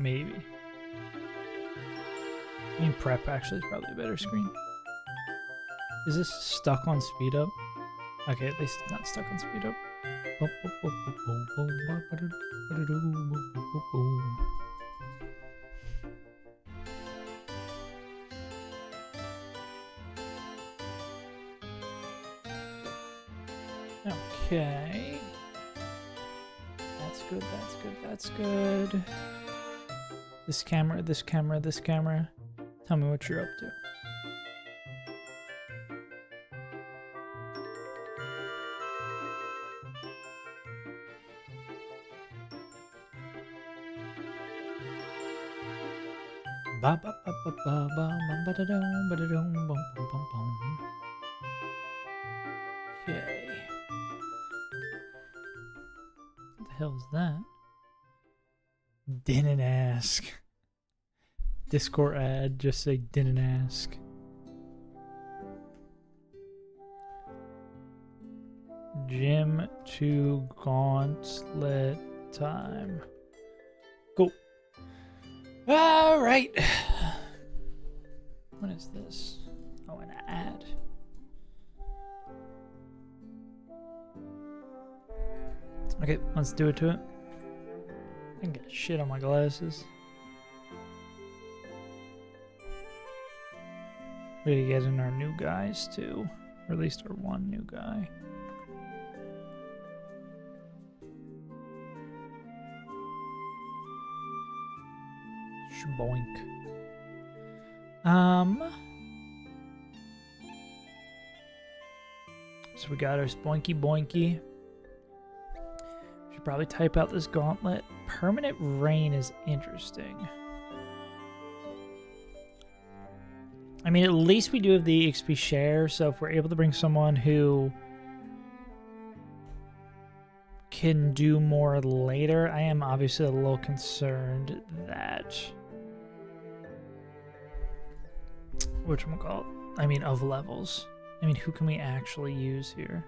Maybe. I mean, prep actually is probably a better screen. Is this stuck on speed up? Okay, at least it's not stuck on speed up. Okay. That's good, that's good, that's good. This camera, this camera, this camera. Tell me what you're up to. Ba ba ba ba ba ba ba da dum ba da dum bum bum bum bum. Okay. What the hell is that? Didn't ask. Discord ad, just say didn't ask. Gym to gauntlet time. Cool. All right. What is this? Oh, an ad. Okay, let's do it to it. I can get shit on my glasses. We gotta get in our new guys too. Or at least our one new guy. Boink. So we got our spoinky boinky. Should probably type out this gauntlet. Permanent rain is interesting. I mean, at least we do have the XP share, so if we're able to bring someone who can do more later, I am obviously a little concerned that whatchamacallit? I mean, of levels. I mean, who can we actually use here?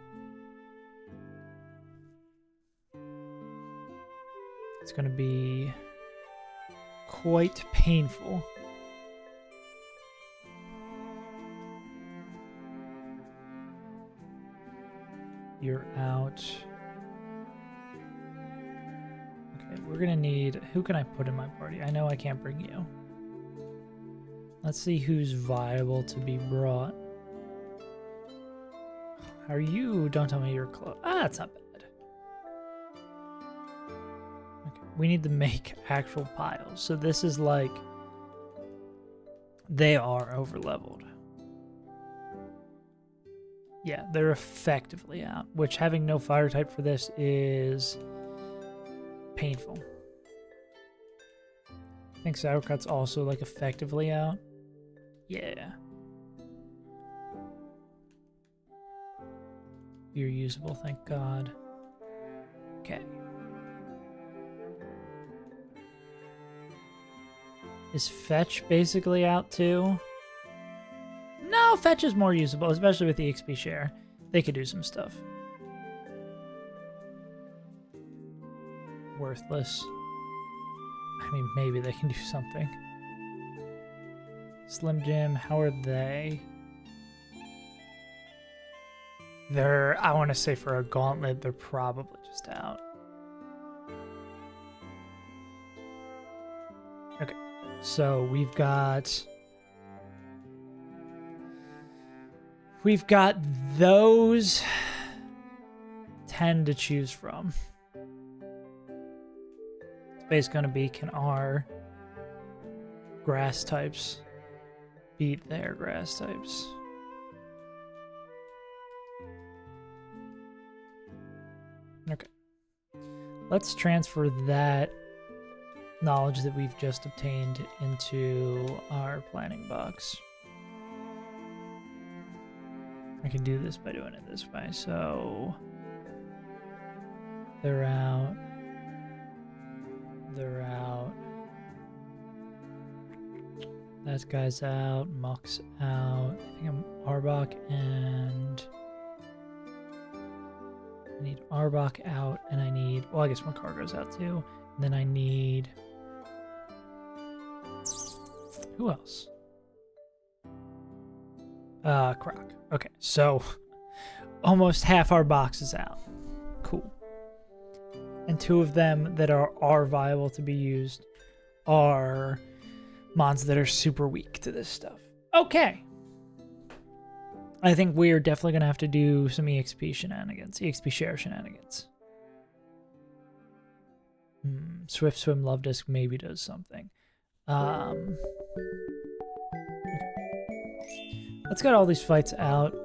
It's going to be quite painful. You're out. Okay, we're going to need... Who can I put in my party? I know I can't bring you. Let's see who's viable to be brought. How are you? Don't tell me you're close. Ah, that's not bad. Okay, we need to make actual piles. So this is like... They are over-leveled. Yeah, they're effectively out. Which, having no fire type for this is... painful. I think Sauerkraut's also, like, effectively out. Yeah. You're usable, thank God. Okay. Is Fetch basically out too? No, Fetch is more usable, especially with the XP share. They could do some stuff. Worthless. I mean, maybe they can do something. Slim Jim, how are they? They're, I want to say for a gauntlet, they're probably just out. Okay, so we've got those 10 to choose from. It's basically going to be, can our grass types beat their grass types? Okay. Let's transfer that knowledge that we've just obtained into our planning box. I can do this by doing it this way. So they're out. They're out. That guy's out. Muck's out. I think I'm Arbok and I need Arbok out, and I need, well, I guess my cargo's out too. And then I need Who else? Croc. Okay, so almost half our box is out. Cool. And 2 of them that are viable to be used are mons that are super weak to this stuff. Okay. I think we're definitely going to have to do some EXP shenanigans. EXP share shenanigans. Swift Swim Love Disc maybe does something. Okay. Let's get all these fights out.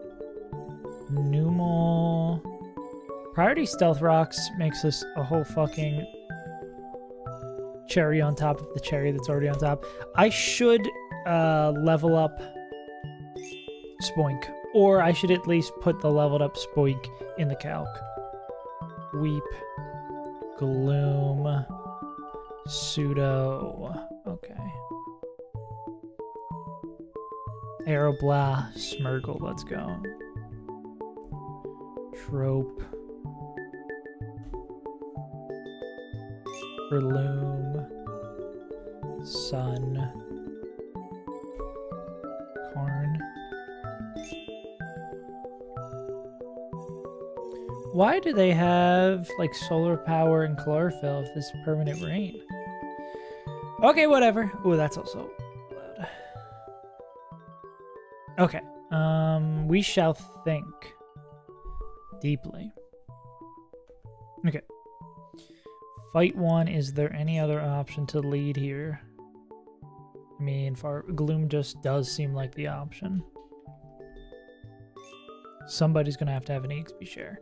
Numal. Priority Stealth Rocks makes us a whole fucking cherry on top of the cherry that's already on top. I should level up Spoink. Or I should at least put the leveled up Spoink in the calc. Weep. Gloom. Pseudo. Okay. Aeroblah. Smirgle. Let's go. Trope. Breloom. Sun. Karn. Why do they have, like, solar power and chlorophyll if this is permanent rain? Okay, whatever. Oh, that's also loud. Okay. We shall think deeply. Okay. Fight 1. Is there any other option to lead here? I mean, Gloom just does seem like the option. Somebody's gonna have to have an EXP share.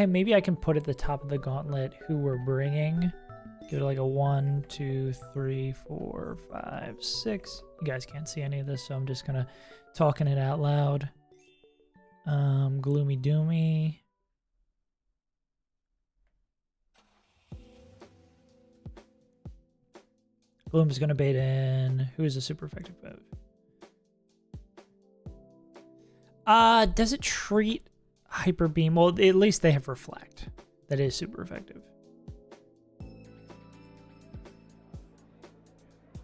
Maybe I can put at the top of the gauntlet who we're bringing. Give it like a 1, 2, 3, 4, 5, 6. You guys can't see any of this, so I'm just gonna talking it out loud. Gloomy Doomy. Gloom's gonna bait in. Who is a super effective move? Does it treat Hyper Beam? Well, at least they have Reflect. That is super effective.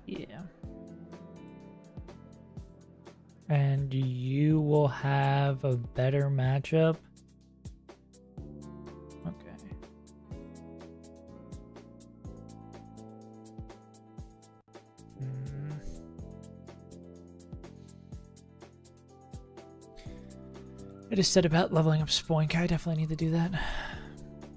Yeah. And you will have a better matchup. Okay. I just said about leveling up Spoink. I definitely need to do that.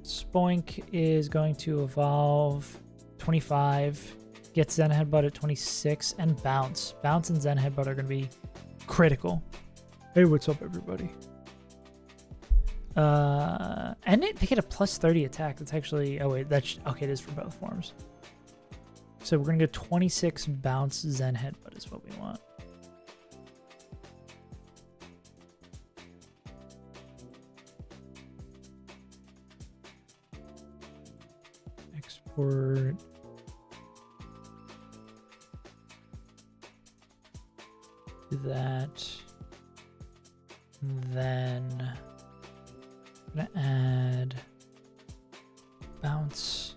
Spoink is going to evolve 25, get Zen Headbutt at 26, and Bounce. Bounce and Zen Headbutt are going to be critical. Hey, what's up, everybody? And they get a plus 30 attack. That's actually... Oh, wait. Okay, it is for both forms. So we're going to get 26 Bounce Zen Headbutt is what we want. Export. Do that. Then I'm gonna add Bounce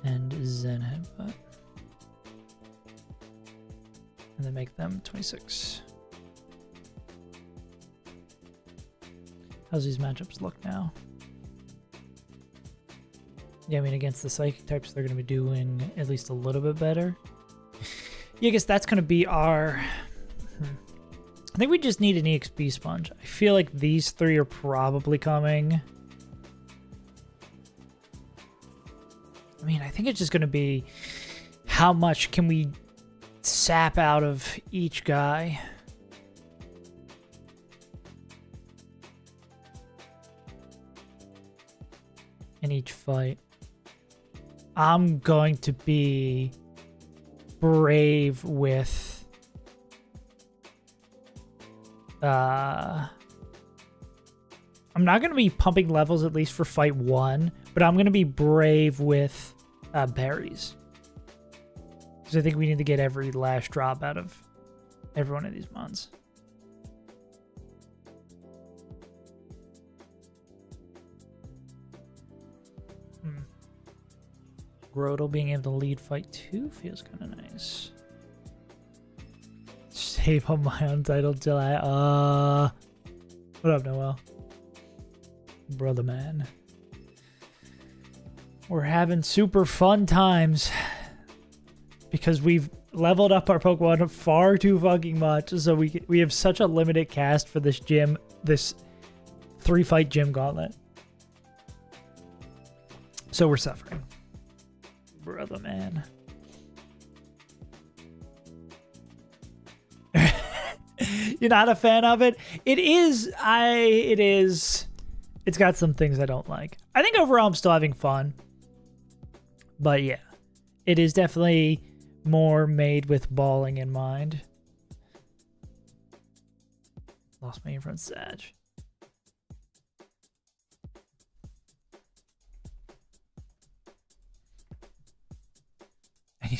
and Zen Headbutt. And then make them 26. How's these matchups look now? Yeah, I mean, against the Psychic types, they're going to be doing at least a little bit better. Yeah, I guess that's going to be our... I think we just need an EXP sponge. I feel like these 3 are probably coming. I mean, I think it's just going to be how much can we sap out of each guy. In each fight. I'm going to be brave with I'm not going to be pumping levels at least for fight 1, but I'm going to be brave with berries. Because I think we need to get every last drop out of every one of these mons. Grodel being able to lead fight 2 feels kind of nice. Save on my untitled July. What up, Noel? Brother man. We're having super fun times because we've leveled up our Pokemon far too fucking much. So we have such a limited cast for this gym, this 3-fight gym gauntlet. So we're suffering. Brother man. You're not a fan of it? It is. It's got some things I don't like. I think overall I'm still having fun. But yeah, it is definitely more made with balling in mind. Lost my influence, Sag. And you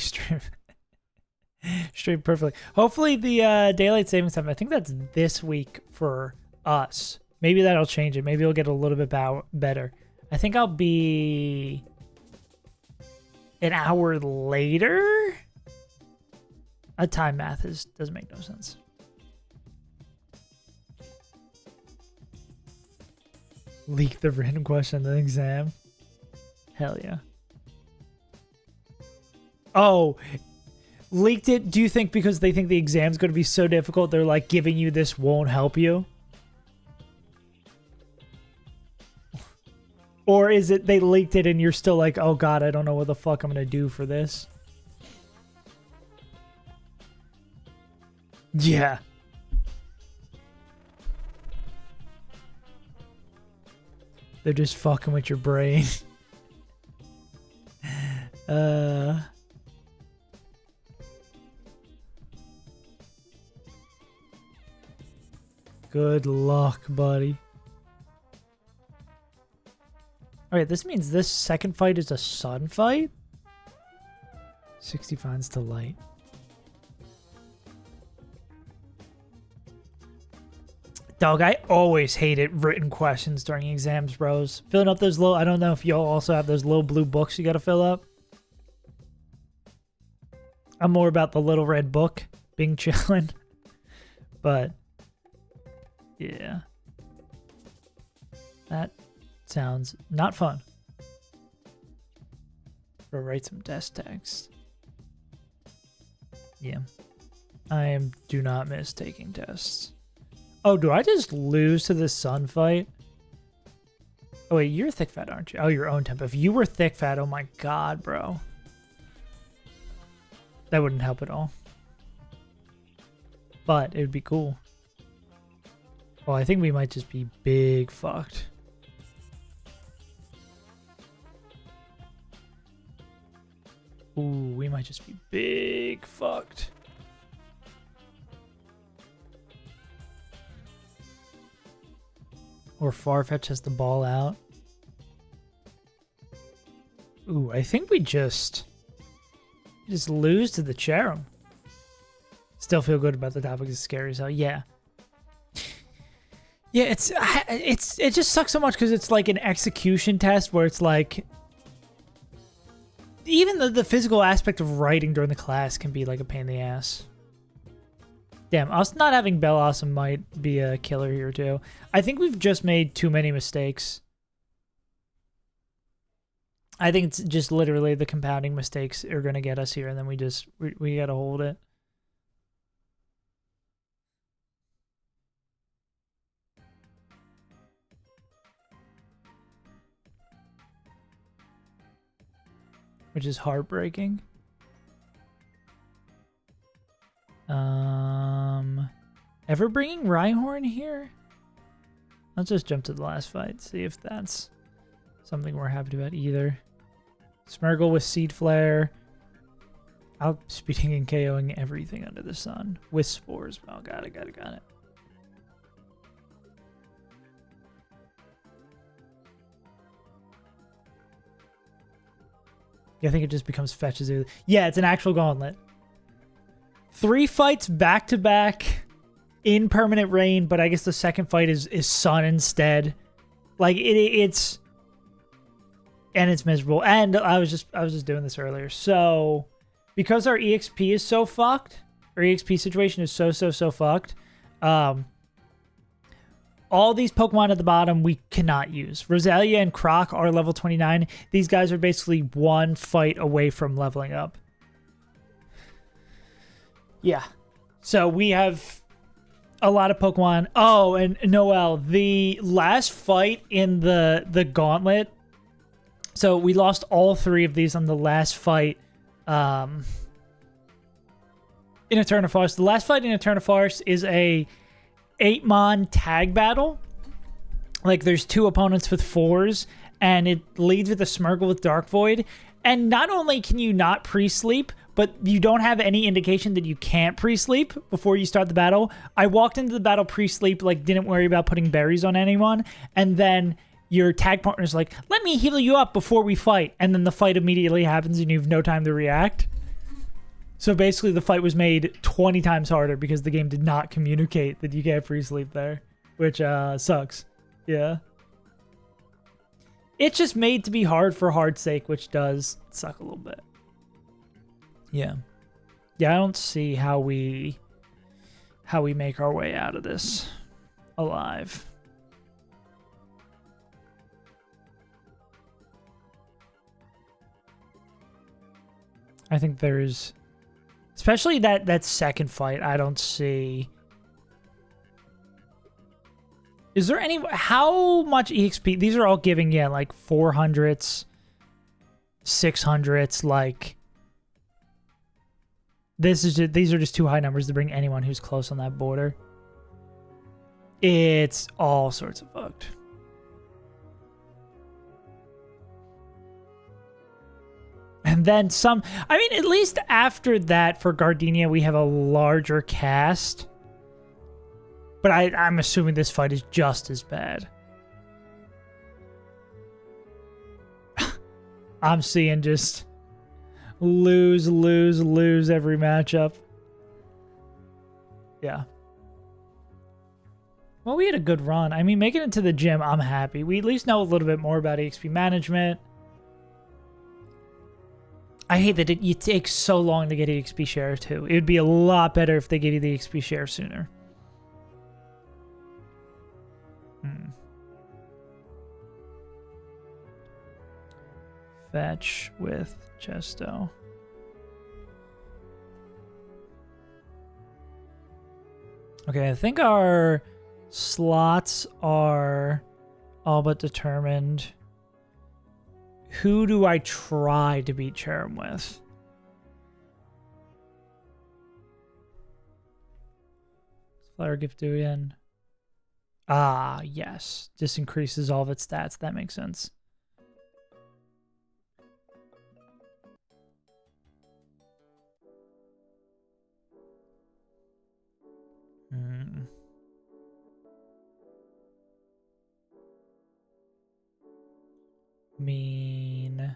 stream perfectly. Hopefully the daylight savings time, I think that's this week for us. Maybe that'll change it. Maybe it'll get a little bit better. I think I'll be an hour later. A time math doesn't make no sense. Leak the random question in the exam. Hell yeah. Oh, leaked it. Do you think because they think the exam's going to be so difficult, they're like giving you this won't help you? Or is it they leaked it and you're still like, oh god, I don't know what the fuck I'm going to do for this? Yeah. They're just fucking with your brain. Good luck, buddy. Alright, this means this second fight is a sun fight? 60 finds to light. Dog, I always hated written questions during exams, bros. Filling up those little... I don't know if y'all also have those little blue books you gotta fill up. I'm more about the little red book being chillin'. But... yeah. That sounds not fun. Or write some desk text. Yeah. do not miss taking tests. Oh, do I just lose to this sun fight? Oh wait, you're thick fat, aren't you? Oh, your own temp. If you were thick fat, oh my god, bro. That wouldn't help at all. But it would be cool. Oh, I think we might just be big fucked. Ooh, we might just be big fucked. Or Farfetch has the ball out. Ooh, I think we just lose to the Cherum. Still feel good about the topic. It's scary as hell. Yeah. Yeah, it just sucks so much because it's like an execution test where it's like even the physical aspect of writing during the class can be like a pain in the ass. Damn, us not having Bellawesome might be a killer here too. I think we've just made too many mistakes. I think it's just literally the compounding mistakes are going to get us here, and then we got to hold it. Which is heartbreaking. Ever bringing Rhyhorn here? Let's just jump to the last fight, see if that's something we're happy about either. Smeargle with Seed Flare. Outspeeding and KOing everything under the sun. With Spores. Oh, got it. I think it just becomes fetches. Yeah, it's an actual gauntlet. 3 fights back to back in permanent rain, but I guess the second fight is sun instead. Like it's And it's miserable. And I was just doing this earlier. So because our EXP is so fucked, our EXP situation is so fucked, all these Pokemon at the bottom we cannot use. Rosalia and Croc are level 29. These guys are basically one fight away from leveling up. Yeah. So we have a lot of Pokemon. Oh, and Noel, the last fight in the gauntlet. So we lost all 3 of these on the last fight in Eterna Forest. The last fight in Eterna Forest is a 8-mon tag battle. Like, there's 2 opponents with 4s, and it leads with a Smeargle with Dark Void. And not only can you not pre-sleep, but you don't have any indication that you can't pre-sleep before you start the battle. I walked into the battle pre-sleep, like, didn't worry about putting berries on anyone, and then your tag partner's like, let me heal you up before we fight. And then the fight immediately happens and you have no time to react. So basically the fight was made 20 times harder because the game did not communicate that you can't free sleep there, which sucks. Yeah. It's just made to be hard for hard's sake, which does suck a little bit. Yeah. Yeah, I don't see how we make our way out of this alive. I think there's, especially that second fight, I don't see. Is there any, how much EXP? These are all giving, yeah, like 400s, 600s, like, these are just too high numbers to bring anyone who's close on that border. It's all sorts of fucked. And then some, I mean, at least after that for Gardenia, we have a larger cast. But I'm assuming this fight is just as bad. I'm seeing just lose every matchup. Yeah. Well, we had a good run. I mean, making it to the gym, I'm happy. We at least know a little bit more about EXP management. I hate that it takes so long to get EXP share too. It would be a lot better if they gave you the EXP share sooner. Fetch with Chesto. Okay, I think our slots are all but determined. Who do I try to beat Cherrim with? Flare Giftuian. Ah, yes. This increases all of its stats. That makes sense. Mean.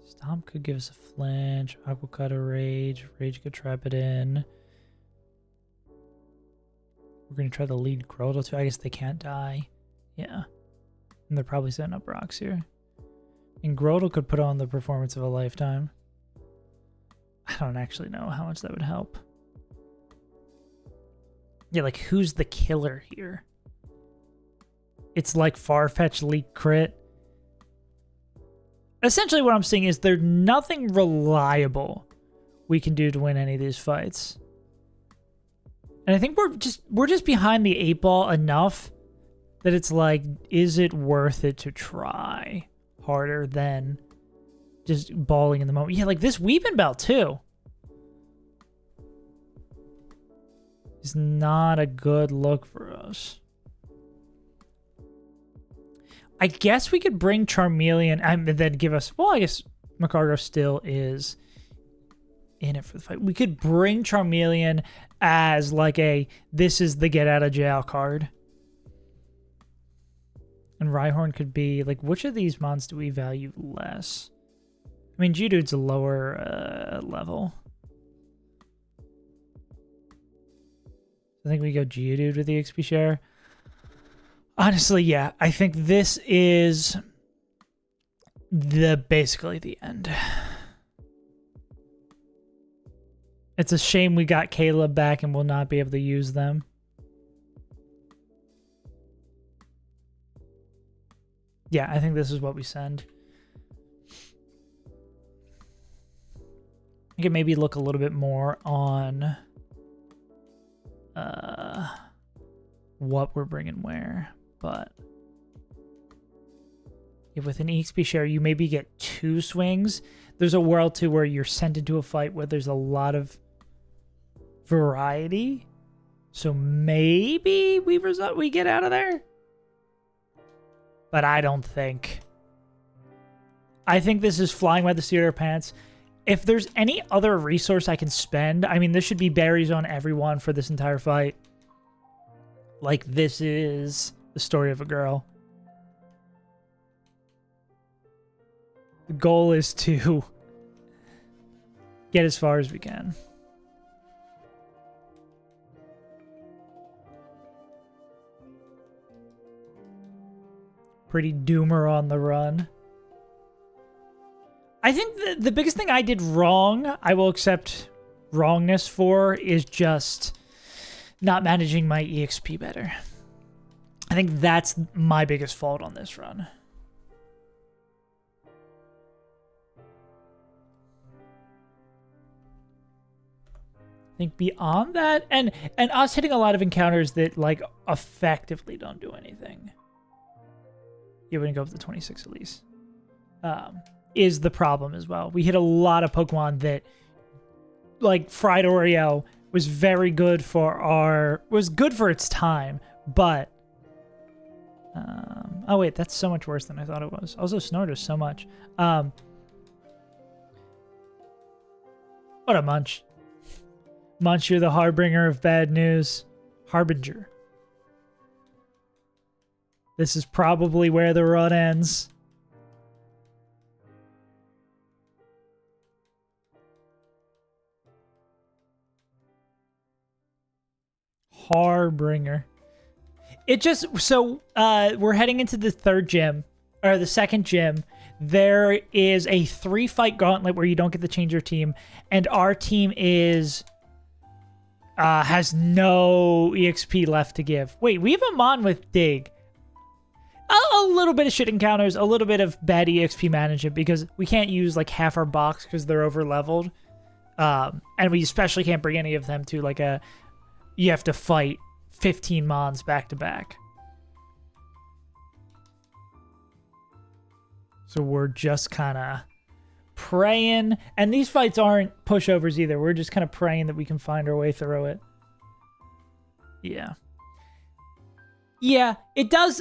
Stomp could give us a flinch. Aqua cut a rage. Rage could trap it in. We're going to try to lead Grotle too. I guess they can't die. Yeah. And they're probably setting up rocks here. And Grotle could put on the performance of a lifetime. I don't actually know how much that would help. Yeah, like, who's the killer here? It's like Farfetch Leak Crit. Essentially what I'm saying is there's nothing reliable we can do to win any of these fights. And I think we're just behind the 8-ball enough that it's like, is it worth it to try harder than just balling in the moment? Yeah, like this Weeping Bell too is not a good look for us. I guess we could bring Charmeleon and then give us... Well, I guess Magcargo still is in it for the fight. We could bring Charmeleon as like a, this is the get out of jail card. And Rhyhorn could be... Like, which of these mons do we value less? I mean, Geodude's a lower level. I think we go Geodude with the XP share. Honestly, yeah. I think this is basically the end. It's a shame we got Caleb back and we'll not be able to use them. Yeah, I think this is what we send. I can maybe look a little bit more on what we're bringing where, but if with an EXP share, you maybe get 2 swings. There's a world too where you're sent into a fight where there's a lot of variety, so maybe we get out of there, but I don't think. I think this is flying by the seat of our pants. If there's any other resource I can spend, I mean, this should be berries on everyone for this entire fight. Like, this is the story of a girl. The goal is to get as far as we can. Pretty doomer on the run. I think the biggest thing I did wrong, I will accept wrongness for, is just not managing my EXP better. I think that's my biggest fault on this run. I think beyond that, and us hitting a lot of encounters that like effectively don't do anything. Yeah, we're gonna go up to 26 at least. Is the problem as well. We hit a lot of Pokemon that, like Fried Oreo, was very good for its time, but oh wait, that's so much worse than I thought it was. Also, Snortus so much. What a Munch. Munch, you're the harbinger of bad news. Harbinger. This is probably where the run ends. Harbinger. It just, so we're heading into the third gym, or the second gym. There is a 3-fight gauntlet where you don't get to change your team, and our team is has no EXP left to give. Wait, we have a Mon with Dig. A little bit of shit encounters, a little bit of bad EXP management because we can't use like half our box because they're over leveled, and we especially can't bring any of them to like a. You have to fight 15 Mons back to back. So we're just kind of praying. And these fights aren't pushovers either. We're just kind of praying that we can find our way through it. Yeah. Yeah, it does.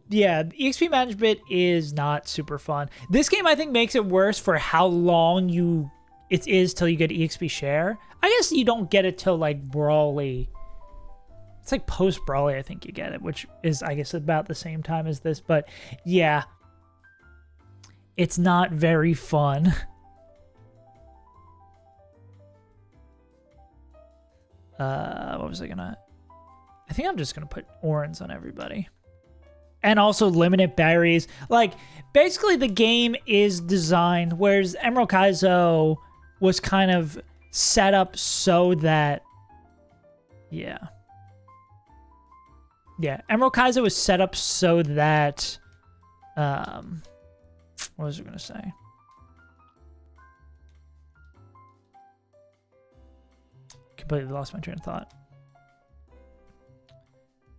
Yeah, EXP management is not super fun. This game, I think, makes it worse for how long it is till you get EXP share. I guess you don't get it till like Brawly. It's like post Brawly, I think you get it, which is, I guess, about the same time as this. But yeah, it's not very fun. What was I gonna? I think I'm just gonna put orange on everybody. And also limited berries. Like, basically the game is designed, whereas Emerald Kaizo was kind of set up so that, yeah, Emerald Kaizo was set up so that, what was I gonna say? Completely lost my train of thought.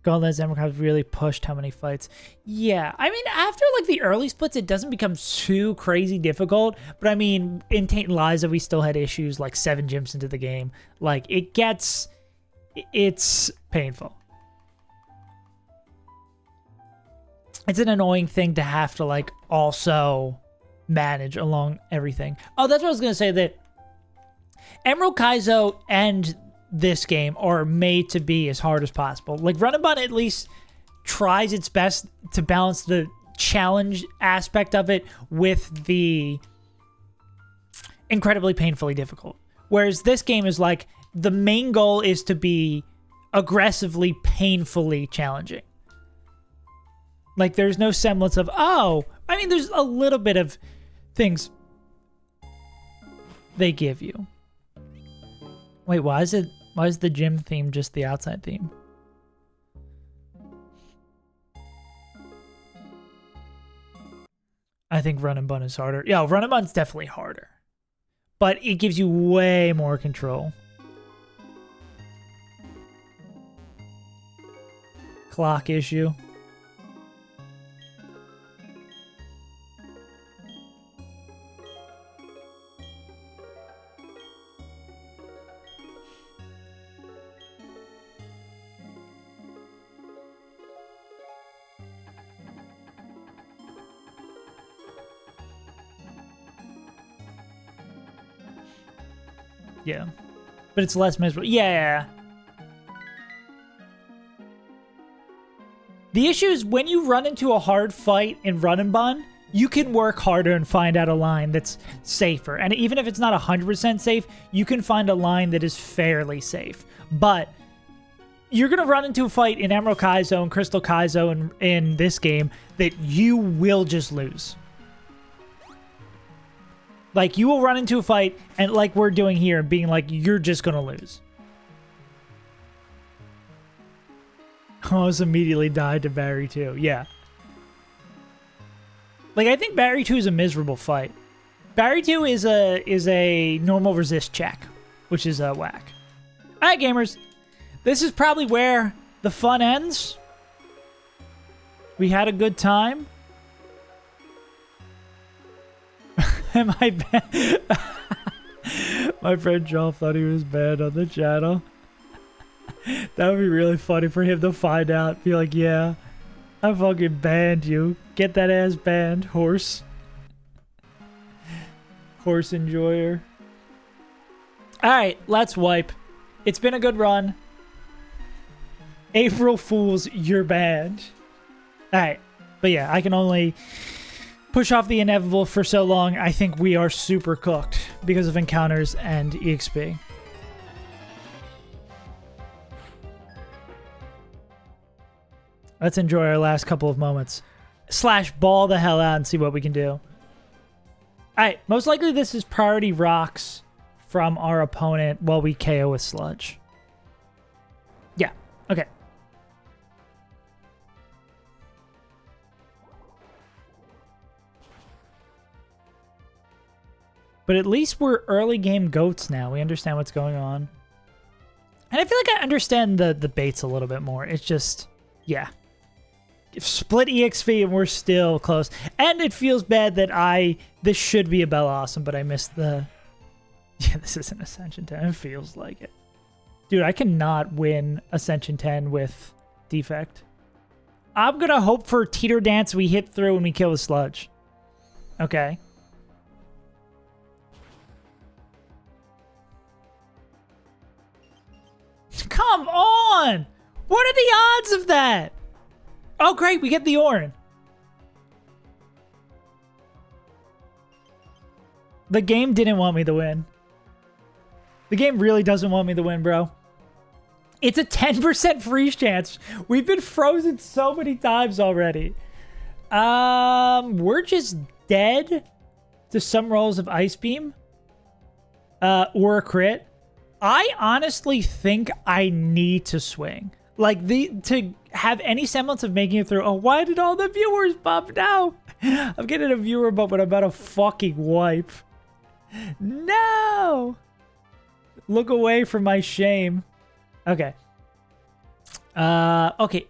Gauntlet's Emerald Kaizo really pushed how many fights. Yeah, I mean, after like the early splits, it doesn't become too crazy difficult. But I mean, in Taint and Liza, we still had issues like 7 gyms into the game. Like, it's painful. It's an annoying thing to have to like also manage along everything. Oh, that's what I was gonna say, that Emerald Kaizo and this game are made to be as hard as possible. Like, Run and Bun at least tries its best to balance the challenge aspect of it with the incredibly painfully difficult. Whereas this game is like, the main goal is to be aggressively, painfully challenging. Like, there's no semblance of, oh, I mean, there's a little bit of things they give you. Wait, why is the gym theme just the outside theme? I think Run and Bun is harder. Yeah, Run and Bun's definitely harder. But it gives you way more control. Clock issue. Yeah. But it's less miserable. Yeah. The issue is when you run into a hard fight in Run and Bun, you can work harder and find out a line that's safer. And even if it's not 100% safe, you can find a line that is fairly safe. But you're going to run into a fight in Emerald Kaizo and Crystal Kaizo in this game that you will just lose. Like, you will run into a fight, and like we're doing here, being like, you're just going to lose. Almost immediately died to Barry 2. Yeah. Like, I think Barry 2 is a miserable fight. Barry 2 is a normal resist check, which is a whack. All right, gamers. This is probably where the fun ends. We had a good time. Am I banned? My friend Joel thought he was banned on the channel. That would be really funny for him to find out. Be like, yeah, I fucking banned you. Get that ass banned, horse. Horse enjoyer. Alright, let's wipe. It's been a good run. April Fools, you're banned. Alright, but yeah, I can only push off the inevitable for so long. I think we are super cooked because of encounters and EXP. Let's enjoy our last couple of moments. Slash ball the hell out and see what we can do. Alright, most likely this is priority rocks from our opponent while we KO with Sludge. Yeah, okay. But at least we're early game goats now. We understand what's going on. And I feel like I understand the baits a little bit more. It's just, yeah. Split EXP and we're still close. And it feels bad that this should be a Bell Awesome, but I missed the... Yeah, this isn't Ascension 10. It feels like it. Dude, I cannot win Ascension 10 with Defect. I'm going to hope for Teeter Dance we hit through and we kill the Sludge. Okay. Come on! What are the odds of that? Oh, great. We get the Orin. The game didn't want me to win. The game really doesn't want me to win, bro. It's a 10% freeze chance. We've been frozen so many times already. We're just dead to some rolls of Ice Beam. Or a crit. I honestly think I need to swing. Like, to have any semblance of making it through. Oh, why did all the viewers bump now? I'm getting a viewer bump, but I'm about to fucking wipe. No! Look away from my shame. Okay. Okay,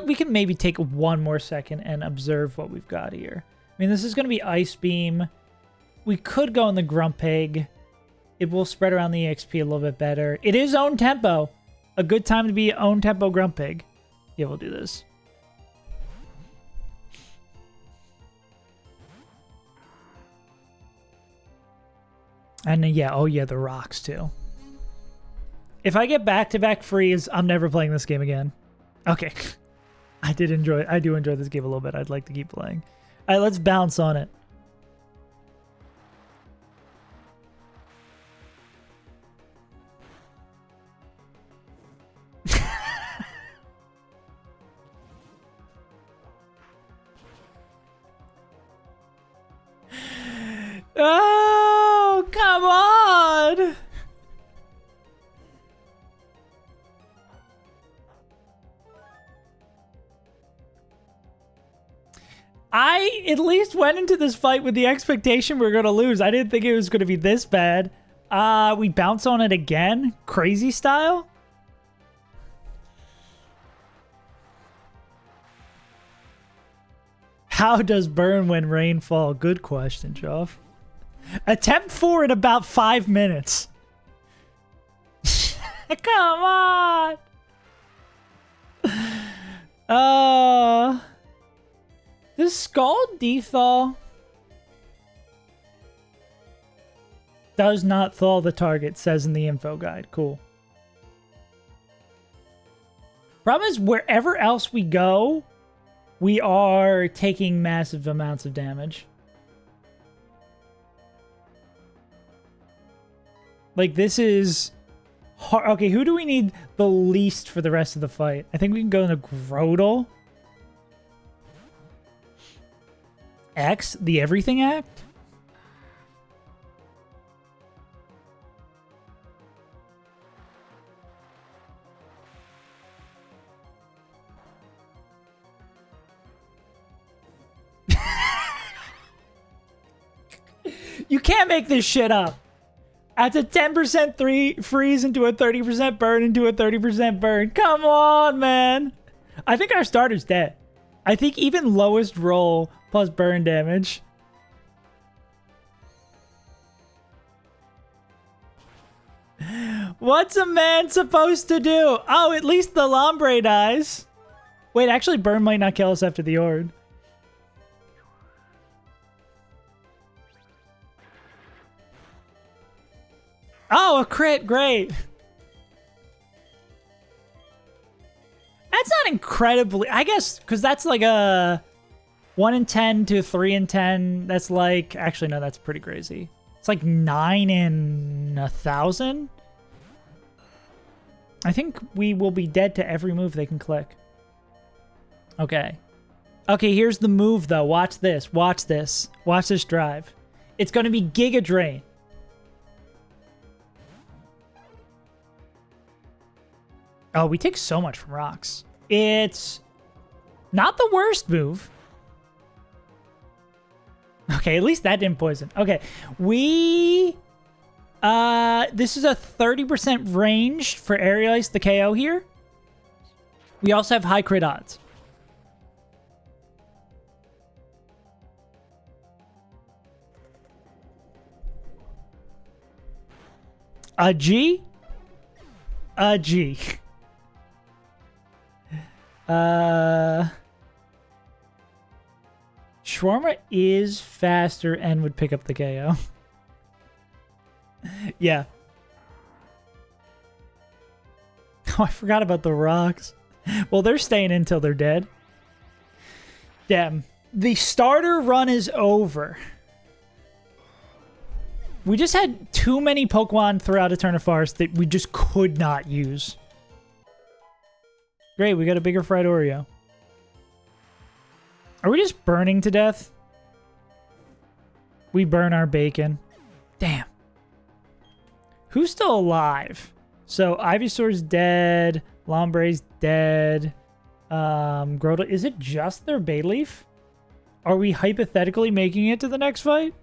we can maybe take one more second and observe what we've got here. I mean, this is going to be Ice Beam. We could go in the Grumpig. It will spread around the EXP a little bit better. It is own tempo. A good time to be own tempo Grumpig. Yeah, we'll do this. And yeah, oh yeah, the rocks too. If I get back-to-back freeze, I'm never playing this game again. Okay. I do enjoy this game a little bit. I'd like to keep playing. All right, let's bounce on it. Oh, come on! I at least went into this fight with the expectation we were going to lose. I didn't think it was going to be this bad. We bounce on it again? Crazy style? How does burn when rain fall? Good question, Joff. Attempt 4 in about 5 minutes. Come on! Does Scald Dethaw does not thaw the target, says in the info guide. Cool. Problem is, wherever else we go, we are taking massive amounts of damage. Like, this is hard. Okay, who do we need the least for the rest of the fight? I think we can go into Grodel. X, the Everything Act? You can't make this shit up. At a 10% freeze into a 30% burn into a 30% burn. Come on, man. I think our starter's dead. I think even lowest roll plus burn damage. What's a man supposed to do? Oh, at least the Lombre dies. Wait, actually burn might not kill us after the Ord. Oh, a crit. Great. That's not incredibly... I guess, because that's like a 1 in 10 to 3 in 10. That's like... Actually, no, that's pretty crazy. It's like 9 in 1,000. I think we will be dead to every move they can click. Okay. Okay, here's the move, though. Watch this. Watch this. Watch this drive. It's going to be Giga Drain. Oh, we take so much from rocks. It's not the worst move. Okay, at least that didn't poison. Okay, this is a 30% range for Aerial Ice, the KO here. We also have high crit odds. A G? A G. Shawarma is faster and would pick up the KO. Yeah. Oh, I forgot about the rocks. Well, they're staying until they're dead. Damn. The starter run is over. We just had too many Pokemon throughout Eterna Forest that we just could not use. Great, we got a bigger fried Oreo. Are we just burning to death? We burn our bacon. Damn. Who's still alive? So Ivysaur's dead. Lombre's dead. Grodel. Is it just their Bayleaf? Are we hypothetically making it to the next fight?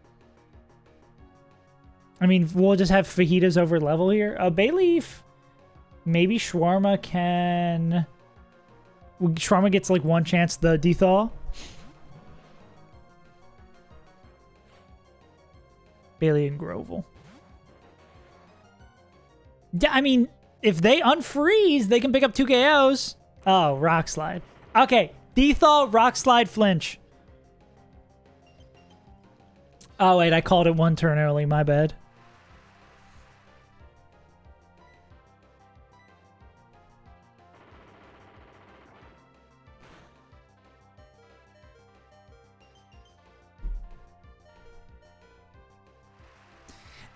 I mean, we'll just have fajitas over level here. Bayleaf. Maybe Shawarma can... Shawarma gets like one chance the dethaw. Bailey and Grovel. Yeah, I mean, if they unfreeze, they can pick up 2 KOs. Oh, Rock Slide. Okay, dethaw, Rock Slide, flinch. Oh, wait, I called it 1 turn early. My bad.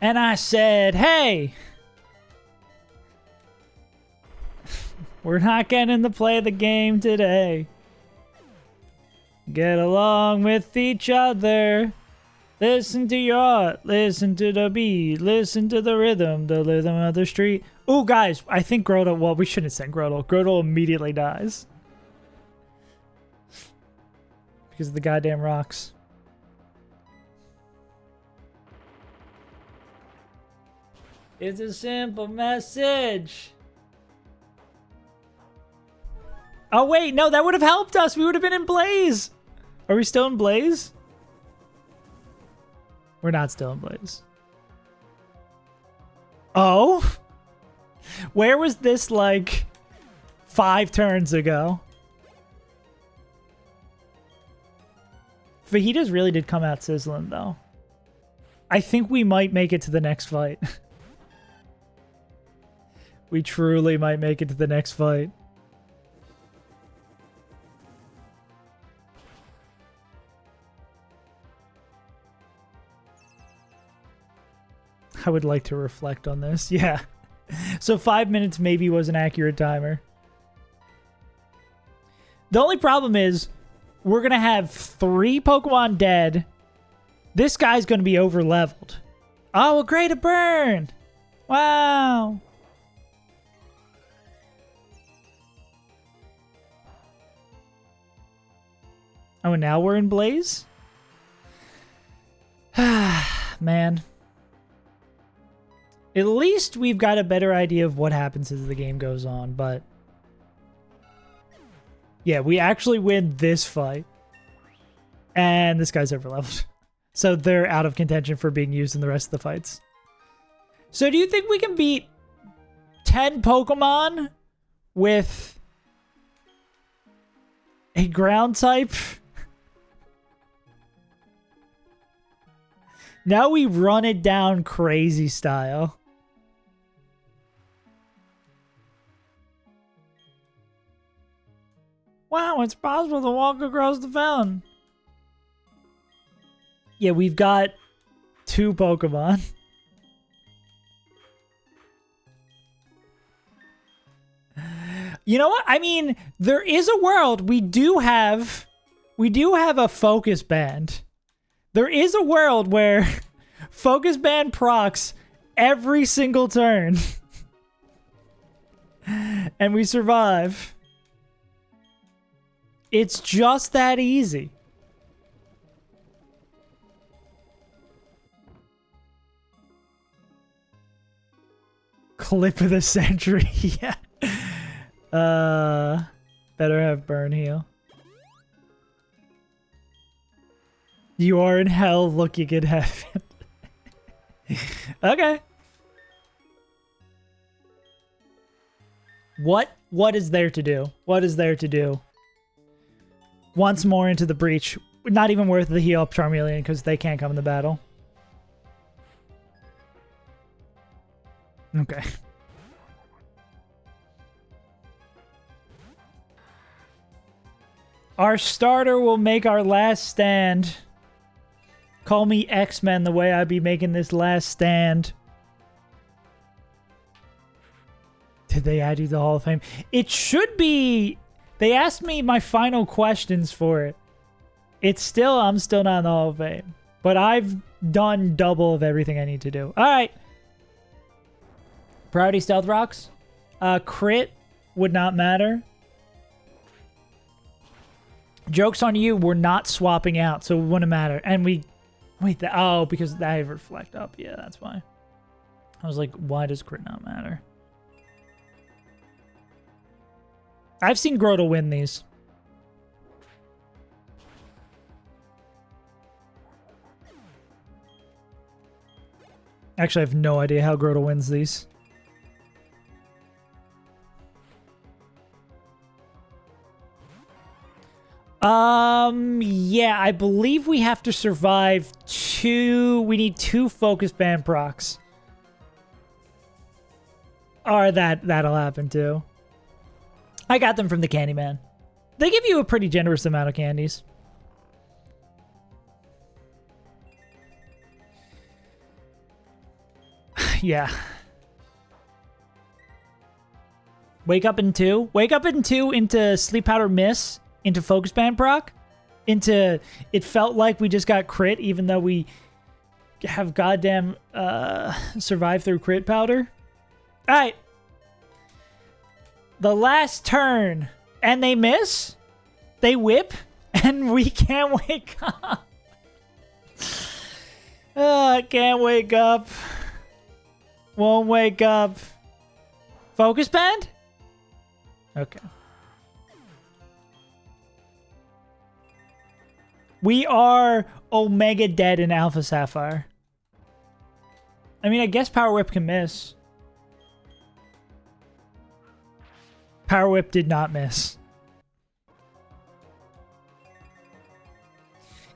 And I said, hey, we're not getting to play the game today. Get along with each other. Listen to your heart, listen to the beat, listen to the rhythm of the street. Oh, guys, I think Grotle, well, we shouldn't send Grotle. Grotle immediately dies. Because of the goddamn rocks. It's a simple message. Oh, wait, no, that would have helped us. We would have been in Blaze. Are we still in Blaze? We're not still in Blaze. Oh? Where was this, like, 5 turns ago? Fajitas really did come out sizzling, though. I think we might make it to the next fight. We truly might make it to the next fight. I would like to reflect on this. Yeah. So 5 minutes maybe was an accurate timer. The only problem is we're going to have 3 Pokemon dead. This guy's going to be over leveled. Oh, a great burn. Wow. Oh, and now we're in Blaze? Man. At least we've got a better idea of what happens as the game goes on, but... yeah, we actually win this fight. And this guy's overleveled. So they're out of contention for being used in the rest of the fights. So do you think we can beat 10 Pokemon with a ground type? Now we run it down crazy style. Wow, it's possible to walk across the fountain. Yeah, we've got 2 Pokemon. You know what? I mean, there is a world. We do have a focus band. There is a world where focus band procs every single turn. And we survive. It's just that easy. Clip of the century. Yeah. Better have burn heal. You are in hell looking in heaven. Okay. What is there to do? What is there to do? Once more into the breach. Not even worth the heal up Charmeleon because they can't come in the battle. Okay. Our starter will make our last stand. Call me X-Men the way I be making this last stand. Did they add you to the Hall of Fame? It should be... They asked me my final questions for it. I'm still not in the Hall of Fame. But I've done double of everything I need to do. Alright. Priority Stealth Rocks. Crit would not matter. Joke's on you, we're not swapping out, so it wouldn't matter. And we... Wait, oh, because I reflect up. Yeah, that's why. I was like, why does crit not matter? I've seen Grotle win these. Actually, I have no idea how Grotle wins these. Yeah, I believe we have to survive 2... We need 2 focus band procs. Or that'll happen too. I got them from the Candyman. They give you a pretty generous amount of candies. Yeah. Wake up in 2. Wake up in 2 into Sleep Powder Miss. Into Focus Band proc. Into... It felt like we just got crit even though we have goddamn survive through crit powder. All right. The last turn, and they miss. They whip, and we can't wake up. I can't wake up. Won't wake up. Focus band? Okay. We are Omega dead in Alpha Sapphire. I mean, I guess Power Whip can miss. Power Whip did not miss.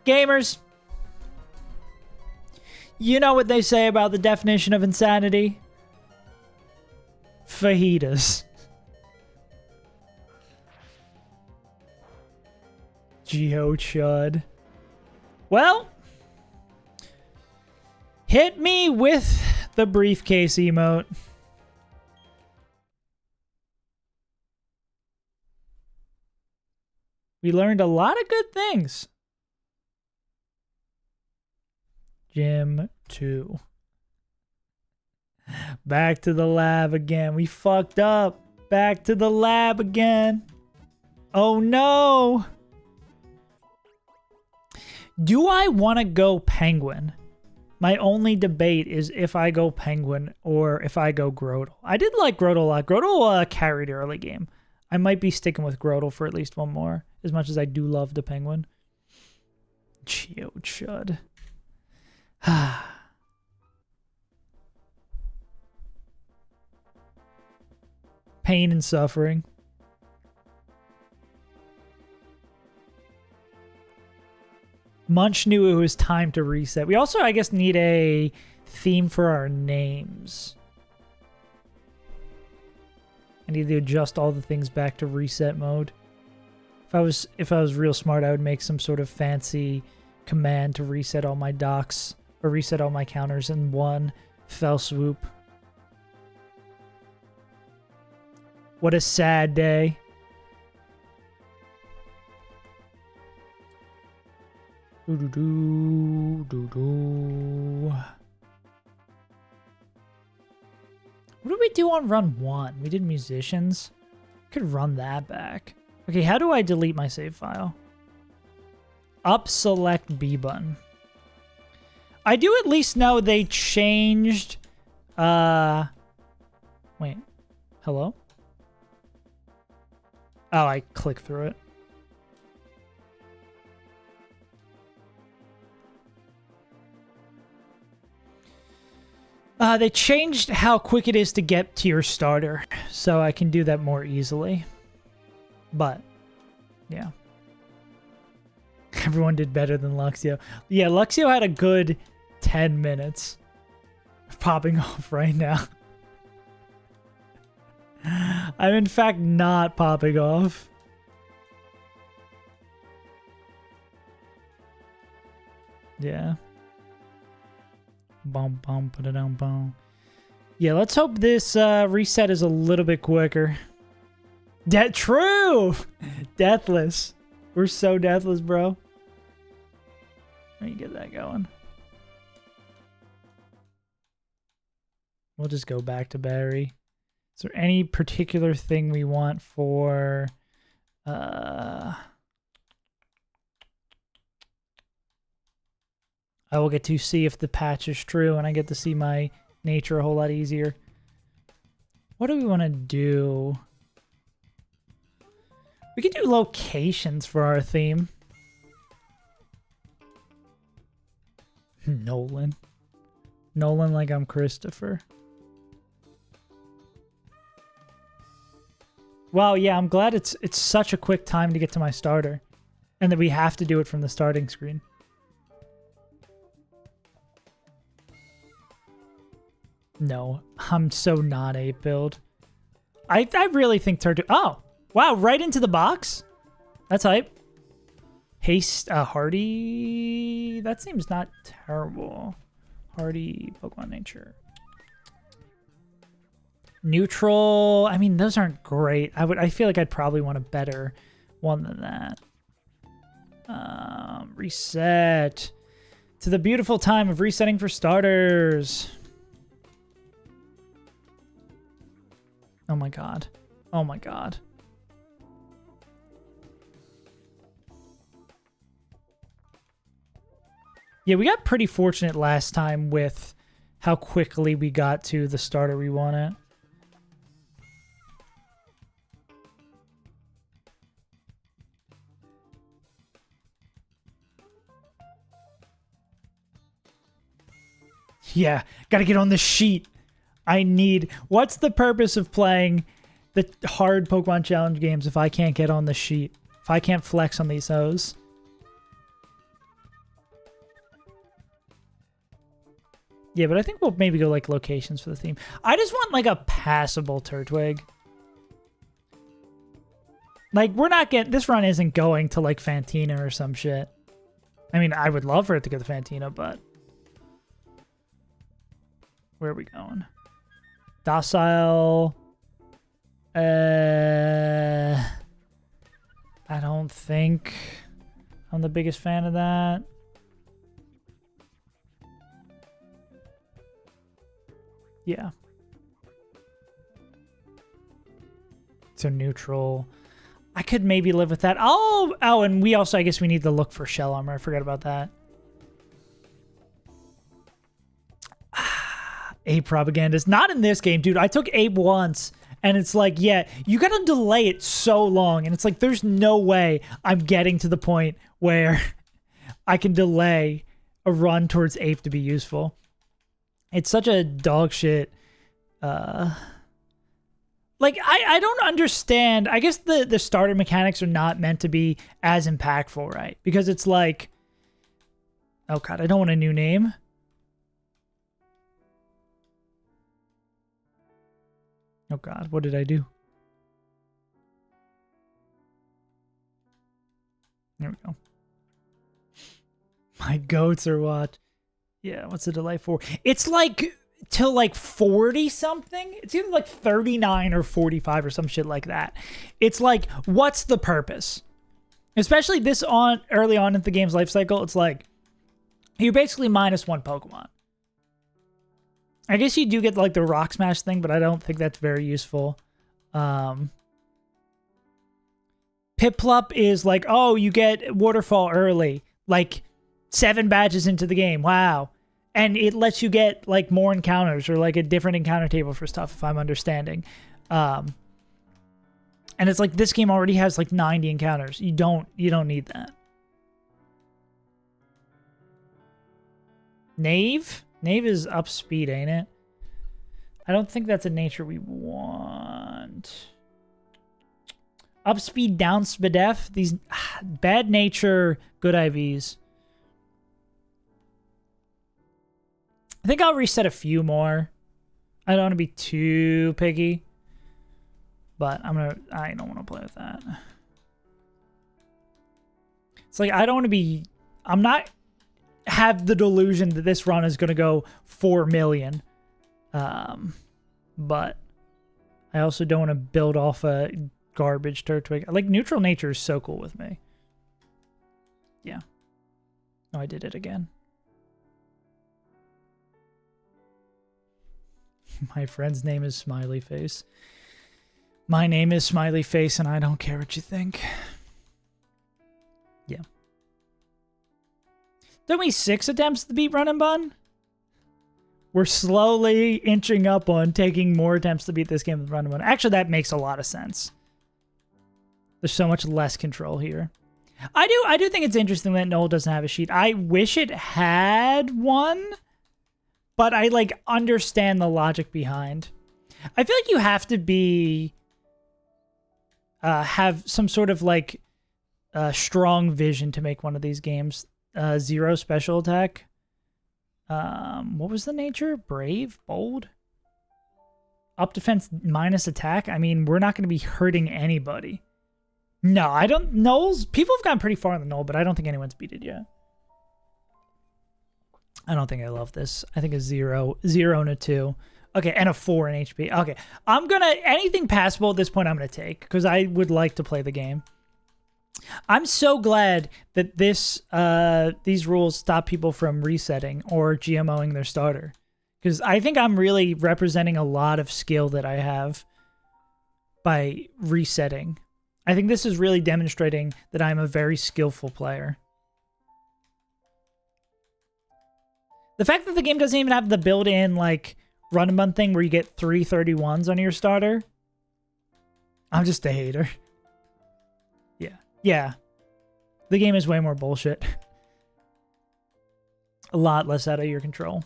Gamers, you know what they say about the definition of insanity? Fajitas. Geo Chud. Well, hit me with the briefcase emote. We learned a lot of good things. Gym 2. Back to the lab again. We fucked up. Back to the lab again. Oh no. Do I want to go Penguin? My only debate is if I go Penguin or if I go Grotle. I did like Grotle a lot. Grotle carried early game. I might be sticking with Grotle for at least one more, as much as I do love the Penguin. Geo Chud. Pain and suffering. Munch knew it was time to reset. We also, I guess, need a theme for our names. I need to adjust all the things back to reset mode. If I was real smart, I would make some sort of fancy command to reset all my docs or reset all my counters in one fell swoop. What a sad day. What did we do on run 1? We did musicians. Could run that back. Okay, how do I delete my save file? Up select B button. I do at least know they changed wait. Hello? Oh, I clicked through it. They changed how quick it is to get to your starter, so I can do that more easily. But, yeah. Everyone did better than Luxio. Yeah, Luxio had a good 10 minutes. Popping off right now. I'm in fact not popping off. Yeah. Bum bum put it down bum. Yeah, let's hope this reset is a little bit quicker. True! Deathless. We're so deathless, bro. Let me get that going. We'll just go back to Barry. Is there any particular thing we want for I will get to see if the patch is true and I get to see my nature a whole lot easier. What do we want to do? We could do locations for our theme. Nolan. Nolan like I'm Christopher. Wow, yeah, I'm glad it's such a quick time to get to my starter. And that we have to do it from the starting screen. No, I'm so not 8-build. I really think turn 2... Oh! Wow, right into the box? That's hype. Haste, Hardy... That seems not terrible. Hardy, Pokemon Nature. Neutral... I mean, those aren't great. I feel like I'd probably want a better one than that. Reset. To the beautiful time of resetting for starters. Oh my god. Oh my god. Yeah, we got pretty fortunate last time with how quickly we got to the starter we wanted. Yeah, gotta get on the sheet. I need... What's the purpose of playing the hard Pokemon Challenge games if I can't get on the sheet? If I can't flex on these O's? Yeah, but I think we'll maybe go, like, locations for the theme. I just want, like, a passable Turtwig. Like, we're not getting... This run isn't going to, like, Fantina or some shit. I mean, I would love for it to go to Fantina, but... Where are we going? Docile. I don't think I'm the biggest fan of that. Yeah. So neutral. I could maybe live with that. Oh, and we also, I guess we need to look for shell armor. I forgot about that. Ape propaganda is not in this game, dude. I took Ape once, and it's like, yeah, you gotta delay it so long, and it's like, there's no way I'm getting to the point where I can delay a run towards Ape to be useful. It's such a dog shit. Like, I don't understand. I guess the starter mechanics are not meant to be as impactful, right? Because it's like, oh god, I don't want a new name. Oh god, what did I do? There we go. My goats are what? Yeah, what's the delay for? It's like till like 40 something. It's either like 39 or 45 or some shit like that. It's like, what's the purpose? Especially this on early on in the game's life cycle, it's like you're basically minus one Pokemon. I guess you do get like the Rock Smash thing, but I don't think that's very useful. Piplup is like, oh, you get Waterfall early, like 7 badges into the game. Wow. And it lets you get like more encounters or like a different encounter table for stuff, if I'm understanding. And it's like this game already has like 90 encounters. You don't need that. Knave? Knave is up speed, ain't it? I don't think that's a nature we want. Up speed, down speedef. These bad nature, good IVs. I think I'll reset a few more. I don't want to be too picky, but I don't want to play with that. It's like I don't want to be. I'm not have the delusion that this run is going to go 4 million. But I also don't want to build off a garbage Turtwig. Like, neutral nature is so cool with me. Yeah. Oh, I did it again. My friend's name is Smiley Face. My name is Smiley Face, and I don't care what you think. Yeah. Took me 6 attempts to beat Run and Bun. We're slowly inching up on taking more attempts to beat this game with Run and Bun. Actually, that makes a lot of sense. There's so much less control here. I do think it's interesting that Noel doesn't have a sheet. I wish it had one, but I like understand the logic behind. I feel like you have to be have some sort of like strong vision to make one of these games. 0 special attack. What was the nature? Brave? Bold? Up defense minus attack? I mean, we're not going to be hurting anybody. No, I don't... Noel's... People have gone pretty far in the Noel, but I don't think anyone's beat it yet. I don't think I love this. I think a 0 and a 2. Okay, and a 4 in HP. Okay, I'm going to... Anything passable at this point I'm going to take, because I would like to play the game. I'm so glad that these rules stop people from resetting or GMOing their starter. Because I think I'm really representing a lot of skill that I have by resetting. I think this is really demonstrating that I'm a very skillful player. The fact that the game doesn't even have the built-in, like, run and bun thing where you get 3 31s on your starter. I'm just a hater. Yeah. The game is way more bullshit. A lot less out of your control.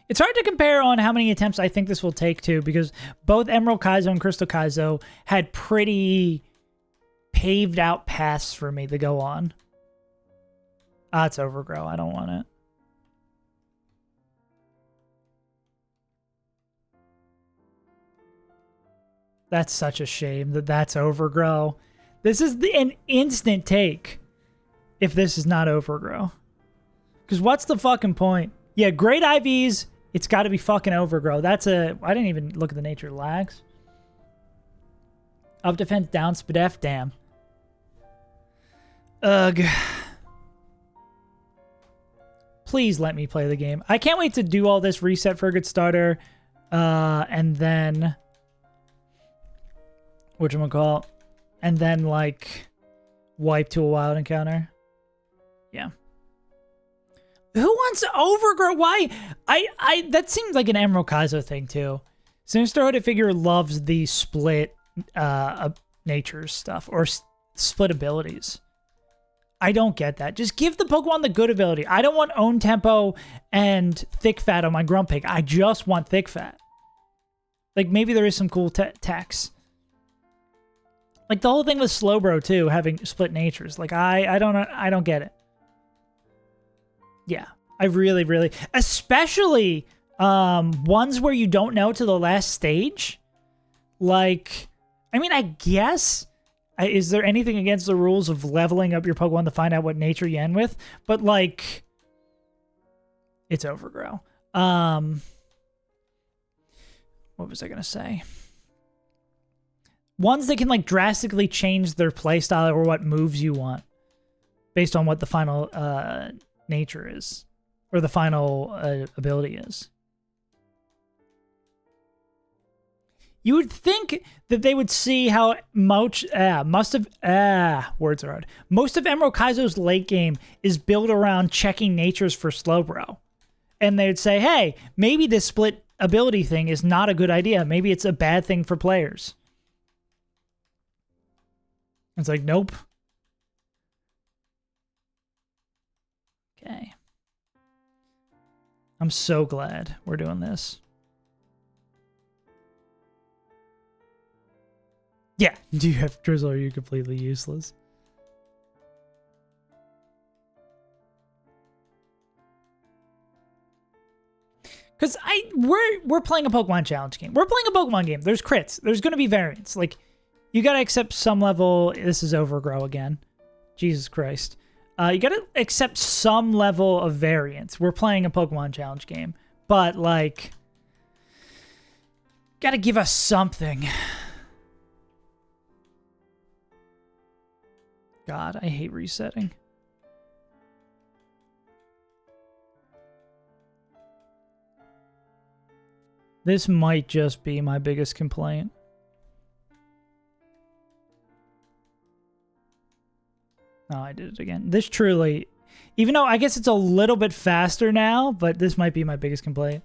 It's hard to compare on how many attempts I think this will take, too, because both Emerald Kaizo and Crystal Kaizo had pretty paved out paths for me to go on. Ah, it's Overgrow. I don't want it. That's such a shame that that's Overgrow. This is an instant take if this is not Overgrow. Because what's the fucking point? Yeah, great IVs. It's got to be fucking Overgrow. That's a... I didn't even look at the nature. Lags. Up defense, down spadef. Damn. Ugh. Please let me play the game. I can't wait to do all this reset for a good starter. And then... whatchamacallit? And then, like, wipe to a wild encounter. Yeah. Who wants Overgrow? Why? That seems like an Emerald Kaizo thing, too. Sinister Hooded Figure loves the split nature stuff. Or split abilities. I don't get that. Just give the Pokemon the good ability. I don't want Own Tempo and Thick Fat on my Grumpig. I just want Thick Fat. Like, maybe there is some cool techs. Like, the whole thing with Slowbro, too, having split natures. Like, I don't get it. Yeah. I really... Especially ones where you don't know to the last stage. Like, I mean, I guess... Is there anything against the rules of leveling up your Pokemon to find out what nature you end with? But, like... It's Overgrow. What was I going to say? Ones that can, like, drastically change their playstyle or what moves you want based on what the final nature is or the final ability is. You would think that they would see how words are hard. Most of Emerald Kaizo's late game is built around checking natures for Slowbro. And they'd say, hey, maybe this split ability thing is not a good idea. Maybe it's a bad thing for players. It's like, nope. Okay. I'm so glad we're doing this. Yeah. Do you have Drizzle or are you completely useless? Because we're playing a Pokemon challenge game. We're playing a Pokemon game. There's crits. There's going to be variants. Like, you got to accept some level. This is Overgrow again. Jesus Christ. You got to accept some level of variance. We're playing a Pokemon challenge game. But, like, got to give us something. God, I hate resetting. This might just be my biggest complaint. Oh, I did it again. This truly, even though I guess it's a little bit faster now, but this might be my biggest complaint.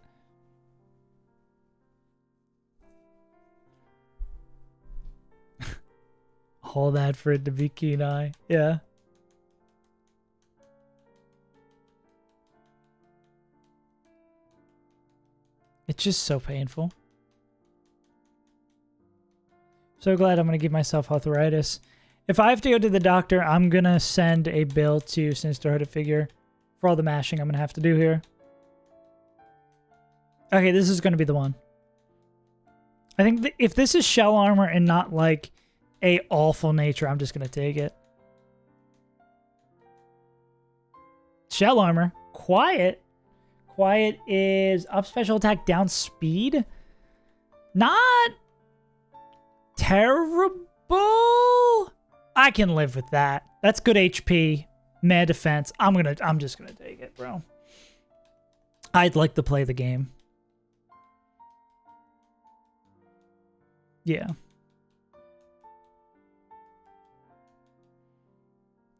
All that for it to be Keen Eye. Yeah. It's just so painful. So glad I'm going to give myself arthritis. If I have to go to the doctor, I'm going to send a bill to Sinister Hooded Figure for all the mashing I'm going to have to do here. Okay, this is going to be the one. I think if this is shell armor and not like a awful nature, I'm just going to take it. Shell armor. Quiet. Quiet is up special attack, down speed. Not terrible. I can live with that. That's good HP. Mad defense. I'm just gonna take it, bro. I'd like to play the game. Yeah.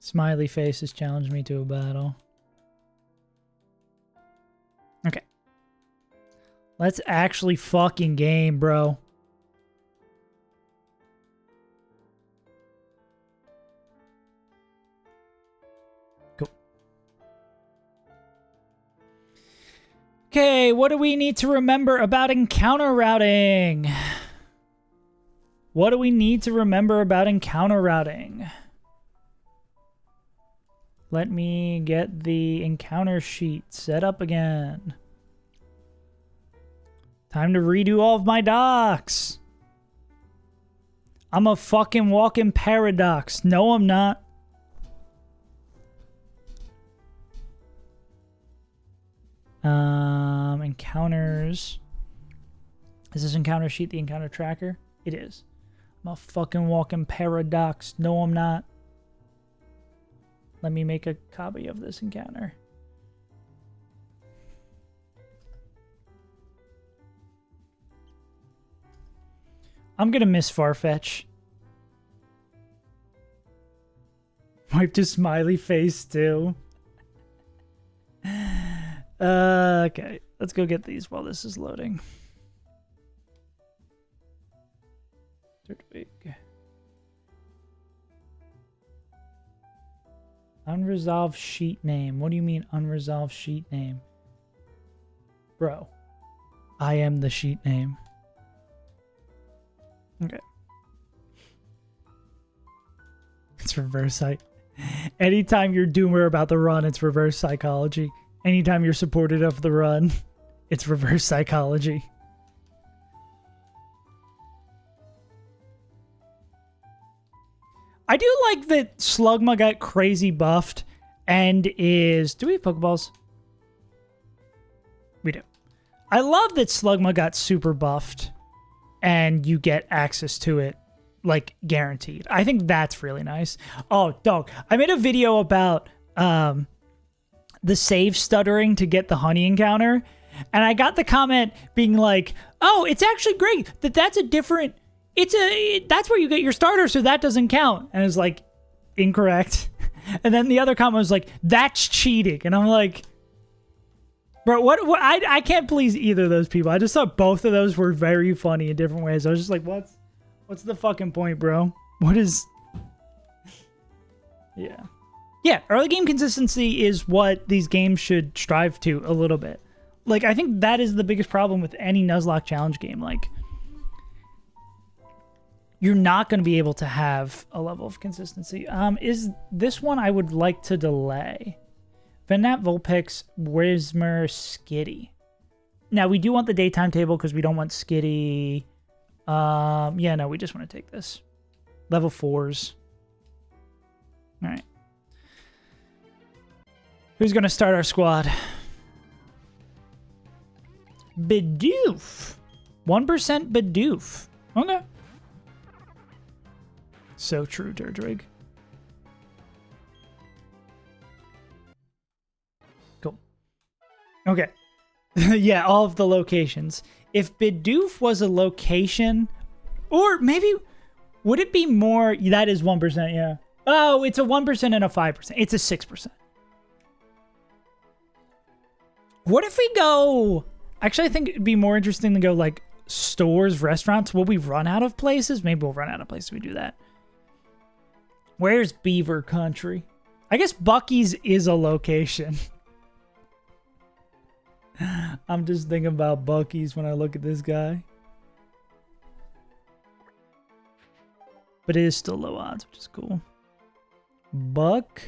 Smiley face has challenged me to a battle. Okay. Let's actually fucking game, bro. Cool. Okay, what do we need to remember about encounter routing? What do we need to remember about encounter routing? Let me get the encounter sheet set up again. Time to redo all of my docs. I'm a fucking walking paradox. No, I'm not. Encounters. Is this encounter sheet the encounter tracker? It is. I'm a fucking walking paradox. No, I'm not. Let me make a copy of this encounter. I'm gonna miss Farfetch. Wiped a smiley face too. Okay, let's go get these while this is loading. Unresolved sheet name. What do you mean unresolved sheet name? Bro, I am the sheet name. Okay. It's reverse psych. Anytime you're doomer about the run, it's reverse psychology. Anytime you're supported of the run, it's reverse psychology. I do like that Slugma got crazy buffed and is... Do we have Pokeballs? We do. I love that Slugma got super buffed and you get access to it, like, guaranteed. I think that's really nice. Oh, dog. I made a video about the save stuttering to get the honey encounter, and I got the comment being like, oh, it's actually great that that's a different... That's where you get your starter, so that doesn't count. And it's like, incorrect. And then the other comment was like, that's cheating. And I'm like, bro, what I can't please either of those people. I just thought both of those were very funny in different ways. I was just like, what's the fucking point, bro? What is... Yeah. Yeah, early game consistency is what these games should strive to a little bit. Like, I think that is the biggest problem with any Nuzlocke challenge game. Like, you're not going to be able to have a level of consistency. Is this one I would like to delay? Venat, Vulpix, Whismer, Skitty. Now, we do want the daytime table because we don't want Skitty. Yeah, no, we just want to take this. Level 4s. All right. Who's going to start our squad? Bidoof. 1% Bidoof. Okay. So true, Durdrig. Cool. Okay. Yeah, all of the locations. If Bidoof was a location, or maybe, would it be more? That is 1%, yeah. Oh, it's a 1% and a 5%. It's a 6%. What if we go... Actually, I think it'd be more interesting to go, like, stores, restaurants. Will we run out of places? Maybe we'll run out of places if we do that. Where's Beaver Country? I guess Bucky's is a location. I'm just thinking about Bucky's when I look at this guy. But it is still low odds, which is cool. Buck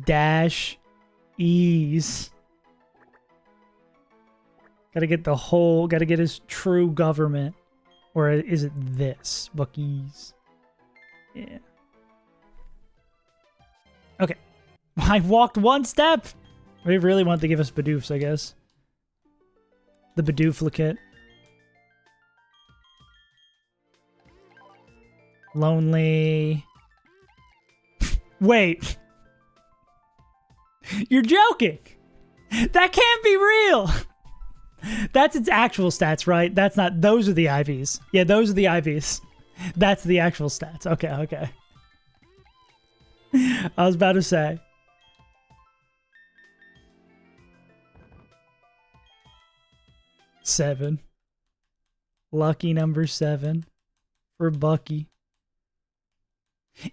dash ease. Gotta get the whole, gotta get his true government. Or is it this? Bucky's. Yeah. Okay. I walked one step. We really want to give us Bidoofs, I guess. The Bidooflicate. Lonely. Wait. You're joking. That can't be real. That's its actual stats, right? That's not... Those are the IVs. Yeah, those are the IVs. That's the actual stats. Okay, okay. I was about to say. Seven. Lucky number 7 for Bucky.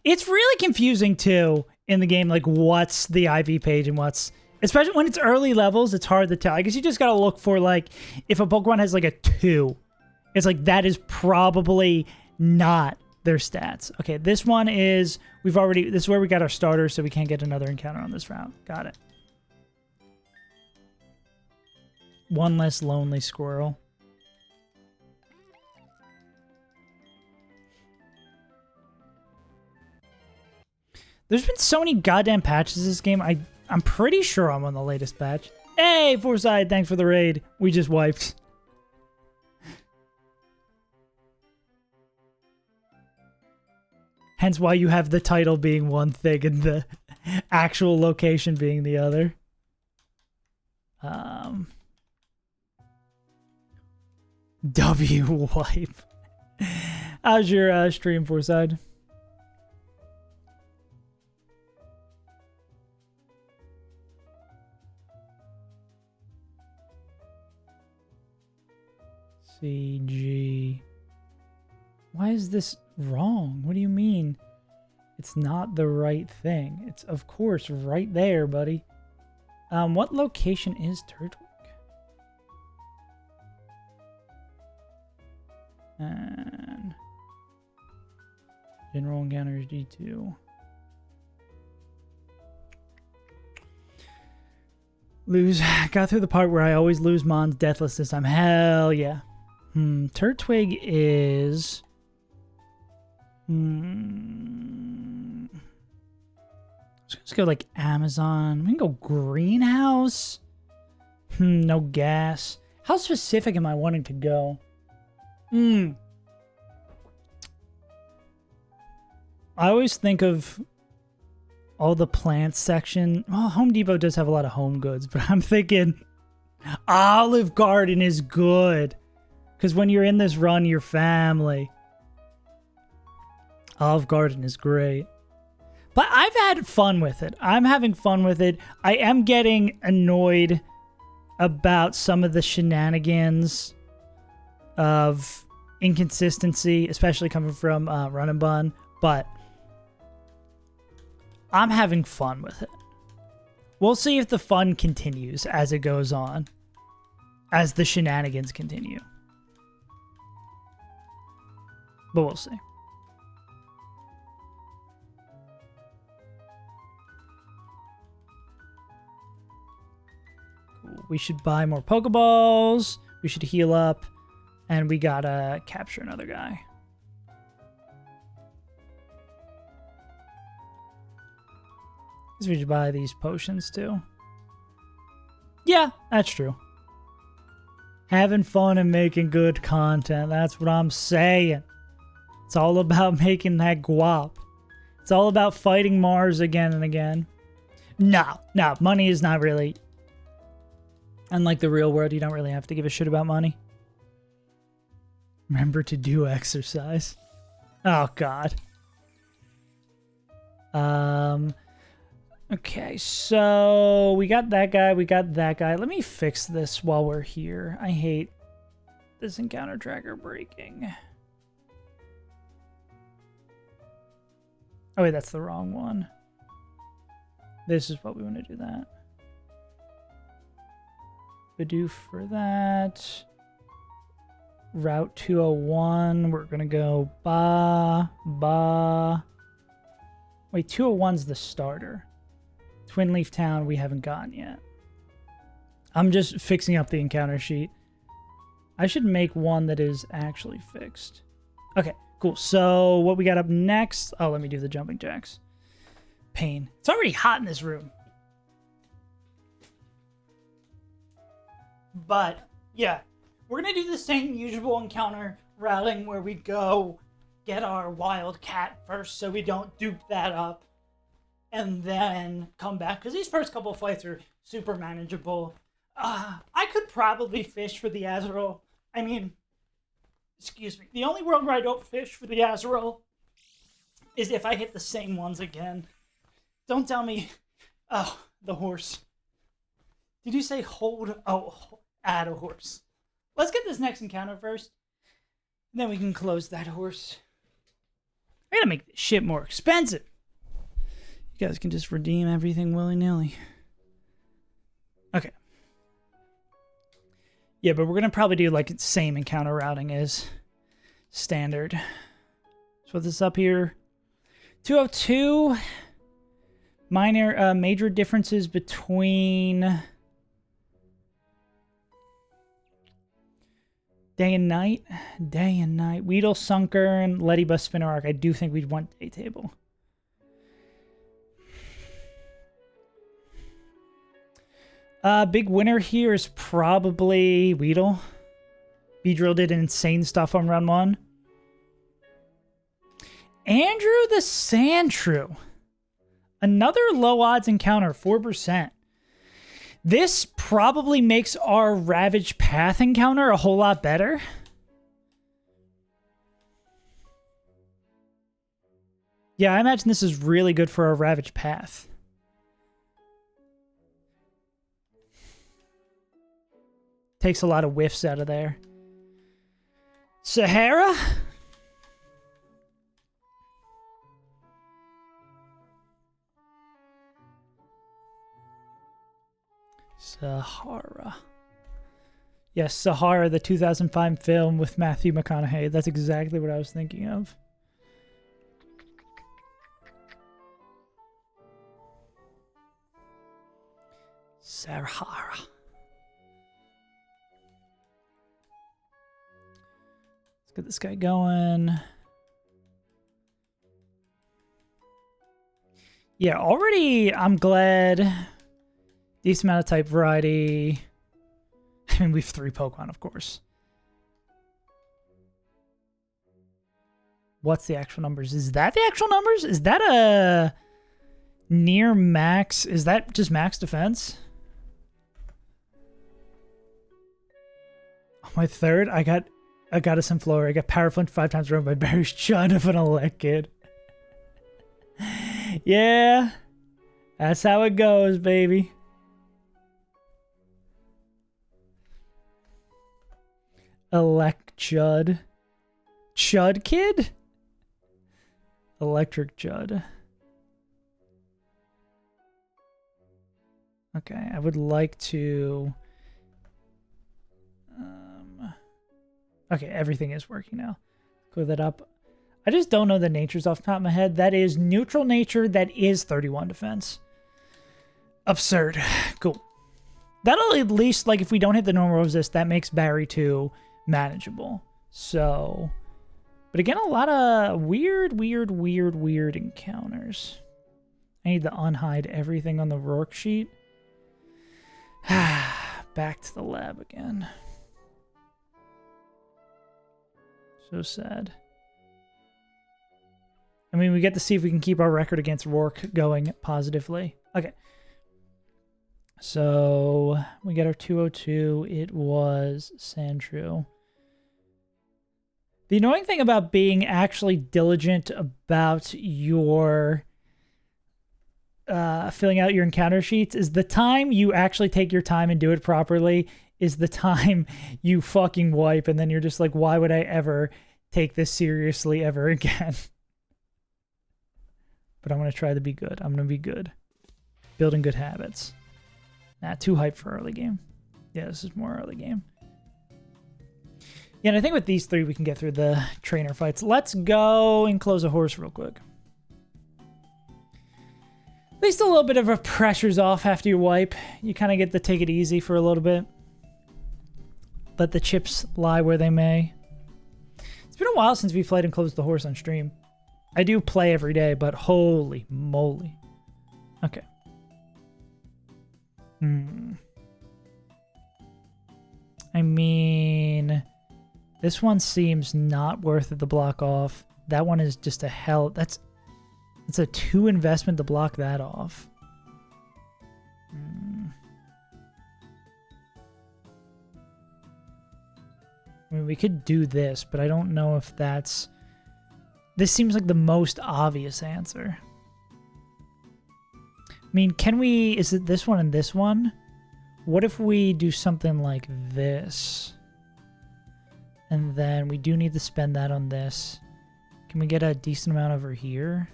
It's really confusing, too, in the game, like, what's the IV page and what's... Especially when it's early levels, it's hard to tell. I guess you just gotta look for, like, if a Pokemon has, like, a 2, it's like, that is probably not their stats. Okay, this one is... We've already... This is where we got our starter, so we can't get another encounter on this round. Got it. One less lonely squirrel. There's been so many goddamn patches this game. I'm pretty sure I'm on the latest patch. Hey, Forsyth, thanks for the raid. We just wiped. Hence why you have the title being one thing and the actual location being the other. W wipe. How's your stream, Forsyth? CG. Why is this wrong? What do you mean? It's not the right thing. It's, of course, right there, buddy. What location is Turtwig? And... General Encounters D2. Lose. Got through the part where I always lose Mon's Deathless this time. Hell yeah. Turtwig is... Let's go like Amazon. We can go greenhouse. No gas. How specific am I wanting to go? I always think of all the plants section. Well, Home Depot does have a lot of home goods, but I'm thinking Olive Garden is good. Because when you're in this run, your family. Olive Garden is great. But I've had fun with it. I'm having fun with it. I am getting annoyed about some of the shenanigans of inconsistency, especially coming from Run and Bun. But I'm having fun with it. We'll see if the fun continues as it goes on. As the shenanigans continue. But we'll see. Cool. We should buy more Pokeballs. We should heal up. And we gotta capture another guy. Guess we should buy these potions too. Yeah, that's true. Having fun and making good content. That's what I'm saying. It's all about making that guap. It's all about fighting Mars again and again. No, money is not really... Unlike the real world, you don't really have to give a shit about money. Remember to do exercise. Oh, God. Okay, so we got that guy, we got that guy. Let me fix this while we're here. I hate this encounter tracker breaking. Oh, wait, that's the wrong one. This is what we want to do that. Badoo for that. Route 201, we're going to go Wait, 201's the starter. Twin Leaf Town, we haven't gotten yet. I'm just fixing up the encounter sheet. I should make one that is actually fixed. Okay, cool. So what we got up next... Oh, let me do the jumping jacks. Pain. It's already hot in this room. But, yeah. We're going to do the same usual encounter routing where we go get our wild cat first so we don't dupe that up, and then come back, because these first couple of fights are super manageable. I could probably fish for the Azrael. I mean, excuse me. The only world where I don't fish for the Azrael is if I hit the same ones again. Don't tell me. Oh, the horse. Did you say hold? Oh, add a horse. Let's get this next encounter first. Then we can close that horse. I gotta make this shit more expensive. You guys can just redeem everything willy-nilly. Okay. Yeah, but we're gonna probably do like same encounter routing as standard. So what's this up here? 202. Major differences between day and night. Day and night. Weedle, Sunker, and Ledybus, Spinner Arc. I do think we'd want day table. Big winner here is probably Weedle. Beedrill did insane stuff on run 1. Andrew the Sandshrew. Another low odds encounter, 4%. This probably makes our Ravage Path encounter a whole lot better. Yeah, I imagine this is really good for our Ravage Path. Takes a lot of whiffs out of there. Sahara? Sahara. Yes, Sahara, the 2005 film with Matthew McConaughey. That's exactly what I was thinking of. Sahara. Let's get this guy going. Yeah, already I'm glad. Decent amount of type variety. I mean, we have 3 Pokemon, of course. What's the actual numbers? Is that the actual numbers? Is that a near max? Is that just max defense? On my 3rd, I got a Sunflower. I got Power Flint 5 times run by Barry's Chud of an Elekid. Yeah. That's how it goes, baby. Chud. Chud Kid? Electric Chud. Okay, I would like to... Okay, everything is working now. Clear that up. I just don't know the natures off the top of my head. That is neutral nature. That is 31 defense. Absurd. Cool. That'll at least, like, if we don't hit the normal resist, that makes Barry 2 manageable. So, but again, a lot of weird encounters. I need to unhide everything on the Rourke sheet. Back to the lab again. So sad. I mean, we get to see if we can keep our record against Rourke going positively. Okay. So, we got our 202. It was Sandshrew. The annoying thing about being actually diligent about your filling out your encounter sheets is the time you actually take your time and do it properly is the time you fucking wipe, and then you're just like, why would I ever take this seriously ever again? But I'm going to try to be good. I'm going to be good. Building good habits. Not too hyped for early game. Yeah, this is more early game. Yeah, and I think with these 3, we can get through the trainer fights. Let's go and close a horse real quick. At least a little bit of a pressure's off after you wipe. You kind of get to take it easy for a little bit. Let the chips lie where they may. It's been a while since we played and closed the horse on stream. I do play every day, but holy moly. Okay. I mean, this one seems not worth it to block off. that one is just a hell. That's a 2 investment to block that off. I mean, we could do this, but I don't know if that's... This seems like the most obvious answer. I mean, can we... Is it this one and this one? What if we do something like this? And then we do need to spend that on this. Can we get a decent amount over here?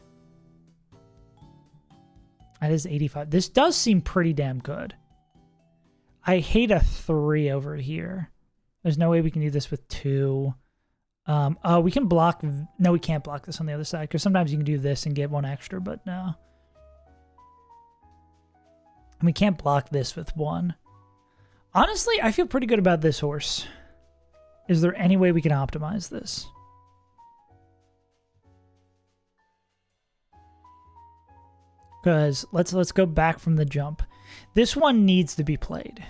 That is 85. This does seem pretty damn good. I hate a 3 over here. There's no way we can do this with 2. We can block... No, we can't block this on the other side, because sometimes you can do this and get 1 extra, but no. And we can't block this with 1. Honestly, I feel pretty good about this horse. Is there any way we can optimize this? Because let's go back from the jump. This one needs to be played.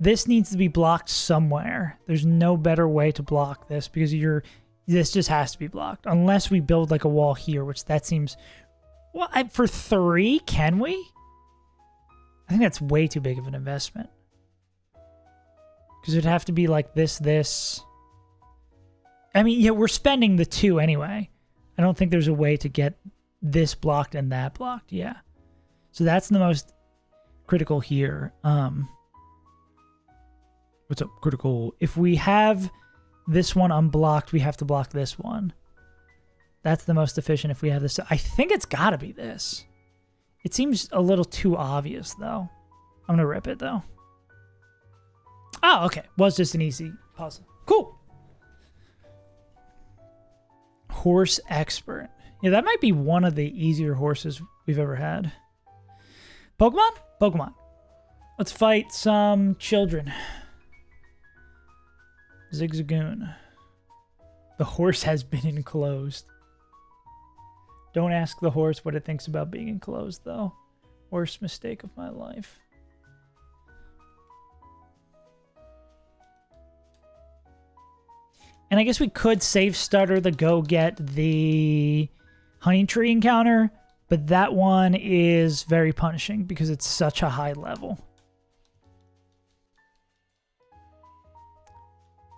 This needs to be blocked somewhere. There's no better way to block this because this just has to be blocked. Unless we build like a wall here, which that seems... Well, for 3, can we? I think that's way too big of an investment. Because it'd have to be like this. I mean, yeah, we're spending the 2 anyway. I don't think there's a way to get this blocked and that blocked. Yeah. So that's the most critical here. What's up, critical? If we have this one unblocked, we have to block this one. That's the most efficient if we have this. I think it's got to be this. It seems a little too obvious, though. I'm going to rip it, though. Oh, okay. Was just an easy puzzle. Cool. Horse expert. Yeah, that might be one of the easier horses we've ever had. Pokemon? Pokemon. Let's fight some children. Zigzagoon. The horse has been enclosed. Don't ask the horse what it thinks about being enclosed, though. Worst mistake of my life. And I guess we could save Stutter to go get the Honey Tree encounter, but that one is very punishing because it's such a high level.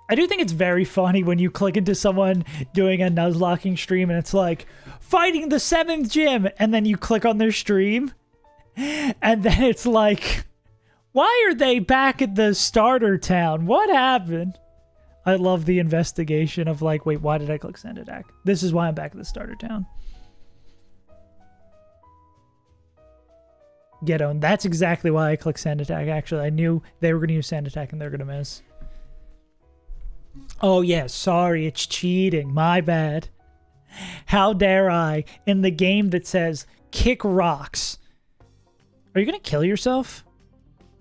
I do think it's very funny when you click into someone doing a Nuzlocking stream and it's like, fighting the 7th gym, and then you click on their stream, and then it's like, why are they back at the starter town? What happened? I love the investigation of like, wait, why did I click send attack? This is why I'm back at the starter town. Get owned. That's exactly why I clicked send attack, actually. I knew they were going to use send attack and they're going to miss. Oh, yeah, sorry, it's cheating. My bad. How dare I, in the game that says, kick rocks. Are you going to kill yourself?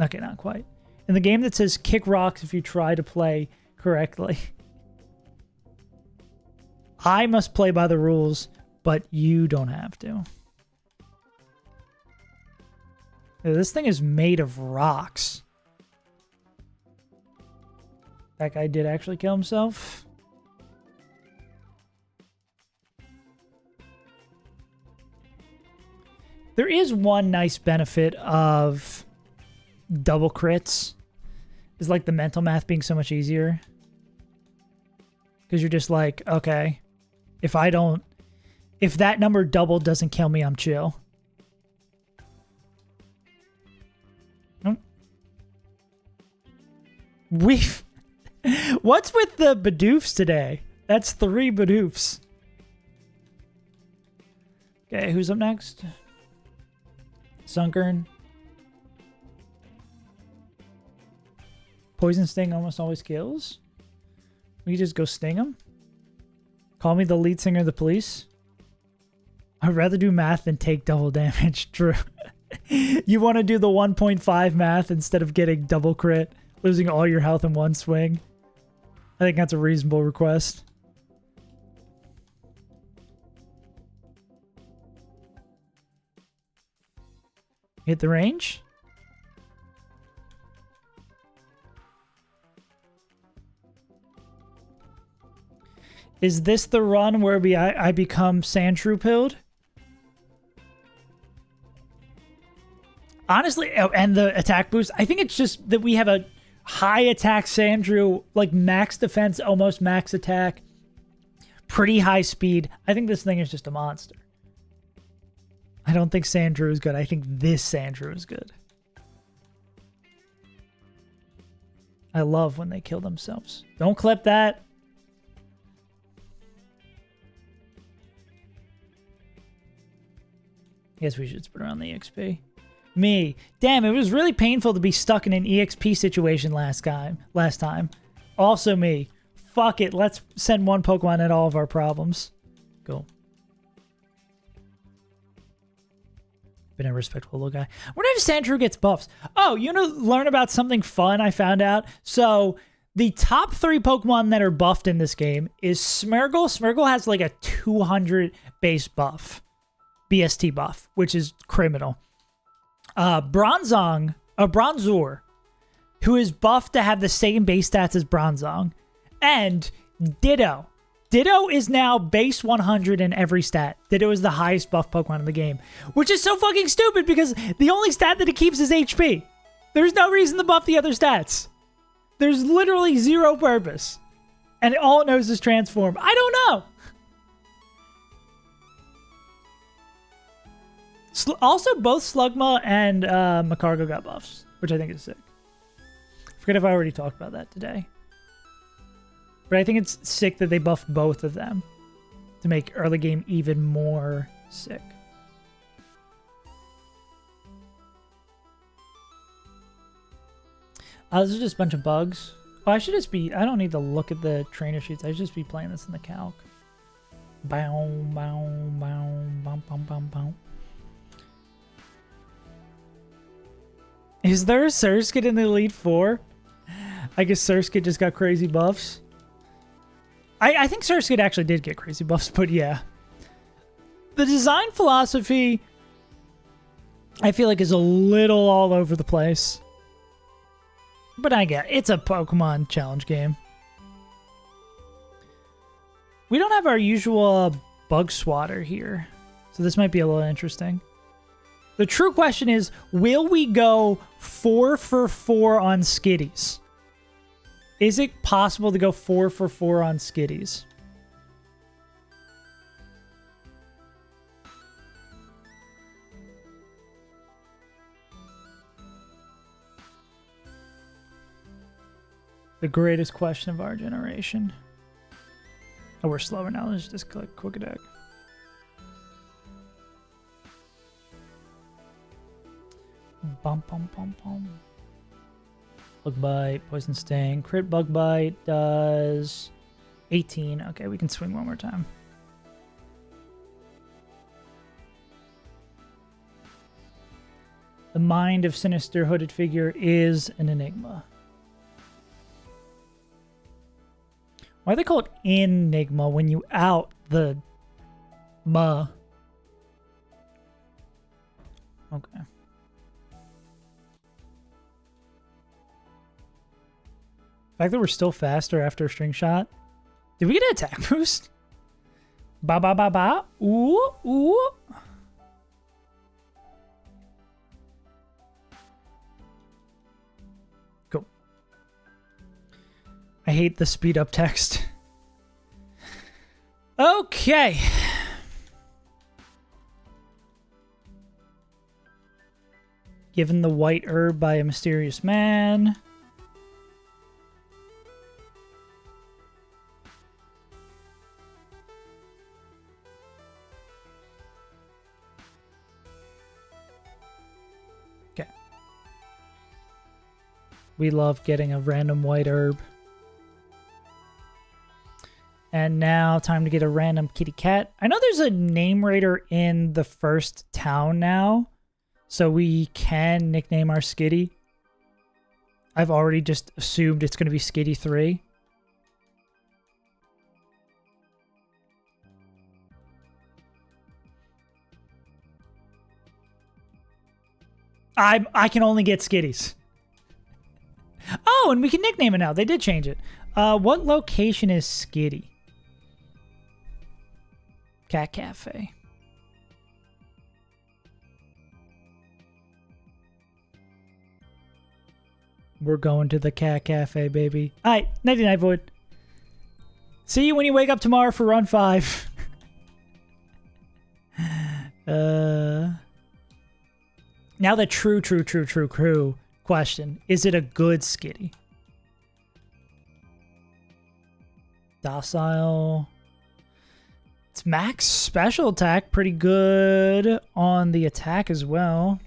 Okay, not quite. In the game that says, kick rocks if you try to play correctly. I must play by the rules, but you don't have to. This thing is made of rocks. That guy did actually kill himself. There is one nice benefit of double crits. Is like the mental math being so much easier. Because you're just like, okay, if that number double doesn't kill me, I'm chill. Nope. What's with the Bidoofs today? That's 3 Bidoofs. Okay, who's up next? Sunkern. Poison Sting almost always kills. We just go sting him. Call me the lead singer of the Police. I'd rather do math than take double damage. True. You want to do the 1.5 math instead of getting double crit, losing all your health in one swing. I think that's a reasonable request. Hit the range. Is this the run where I become Sandshrew pilled? Honestly, oh, and the attack boost, I think it's just that we have a high attack Sandshrew, like max defense, almost max attack, pretty high speed. I think this thing is just a monster. I don't think Sandshrew is good. I think this Sandshrew is good. I love when they kill themselves. Don't clip that. Guess we should spread around the EXP. Me. Damn, it was really painful to be stuck in an EXP situation last time. Also me. Fuck it. Let's send one Pokemon at all of our problems. Go. Been a respectful little guy. Whenever Sandshrew gets buffs. Oh, you know, learn about something fun I found out? So, the top 3 Pokemon that are buffed in this game is Smeargle. Smeargle has like a 200 base buff. BST buff, which is criminal. Bronzong, Bronzor, who is buffed to have the same base stats as Bronzong. And Ditto. Ditto is now base 100 in every stat. Ditto is the highest buff Pokemon in the game. Which is so fucking stupid because the only stat that it keeps is HP. There's no reason to buff the other stats. There's literally zero purpose. And all it knows is transform. I don't know. Also, both Slugma and Macargo got buffs, which I think is sick. I forget if I already talked about that today. But I think it's sick that they buffed both of them to make early game even more sick. This is just a bunch of bugs. Oh, I don't need to look at the trainer sheets. I should just be playing this in the calc. Bow, bow, bow, bow, bow, bow, bow. Is there a Surskit in the Elite Four? I guess Surskit just got crazy buffs. I think Surskit actually did get crazy buffs, but yeah. The design philosophy, I feel like, is a little all over the place. But I get it. It's a Pokemon challenge game. We don't have our usual bug swatter here, so this might be a little interesting. The true question is, will we go 4 for 4 on Skitties? Is it possible to go 4 for 4 on Skitties? The greatest question of our generation. Oh, we're slower now. Let's just click Quick Attack. Bum, bum, bum, bum. Bug Bite, Poison Sting. Crit Bug Bite does 18. Okay, we can swing one more time. The mind of Sinister Hooded Figure is an enigma. Why do they call it enigma when you out the ma? Okay. The fact that we're still faster after a string shot. Did we get an attack boost? Ba ba ba ba. Ooh, ooh. Cool. I hate the speed up text. Okay. Given the white herb by a mysterious man. We love getting a random white herb. And now time to get a random kitty cat. I know there's a name raider in the first town now, so we can nickname our Skitty. I've already just assumed it's going to be Skitty 3. I can only get Skitties. Oh, and we can nickname it now. They did change it. What location is Skitty? Cat Cafe. We're going to the Cat Cafe, baby. All right, nighty-night, Void. See you when you wake up tomorrow for run 5. Now the true question. Is it a good skitty? Docile. It's max special attack. Pretty good on the attack as well.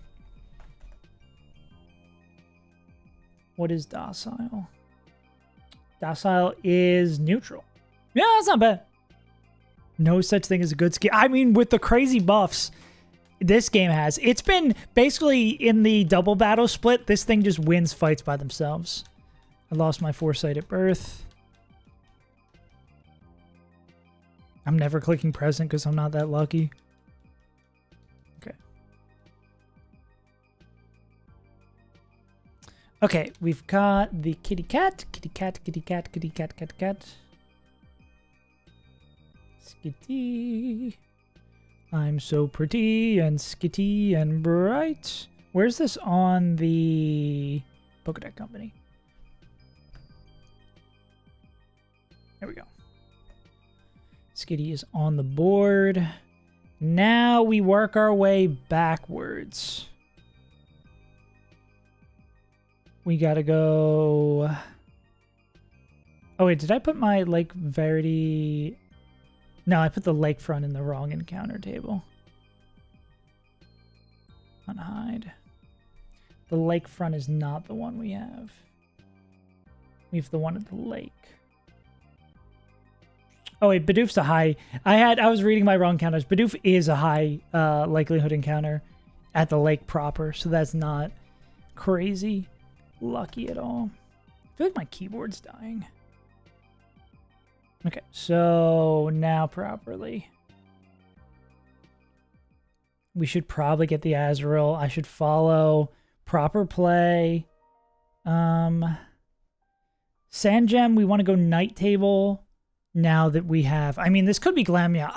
What is docile? Docile is neutral. Yeah, that's not bad. No such thing as a good skill. I mean, with the crazy buffs this game has, it's been basically in the double battle split. This thing just wins fights by themselves. I lost my foresight at birth. I'm never clicking present because I'm not that lucky. Okay. Okay, we've got the kitty cat. Kitty cat, kitty cat, kitty cat, cat, cat. Skitty. I'm so pretty and skitty and bright. Where's this on the Pokédex company? There we go. Skitty is on the board. Now we work our way backwards. We gotta go... Oh wait, did I put my Lake Verity... No, I put the lakefront in the wrong encounter table. Unhide. The lakefront is not the one we have. We have the one at the lake. Oh wait, Bidoof's a high. I was reading my wrong counters. Bidoof is a high likelihood encounter at the lake proper, so that's not crazy lucky at all. I feel like my keyboard's dying. Okay, so now properly. We should probably get the Azrael. I should follow proper play. Sand Gem, we want to go Night Table now that we have... I mean, this could be Glameow.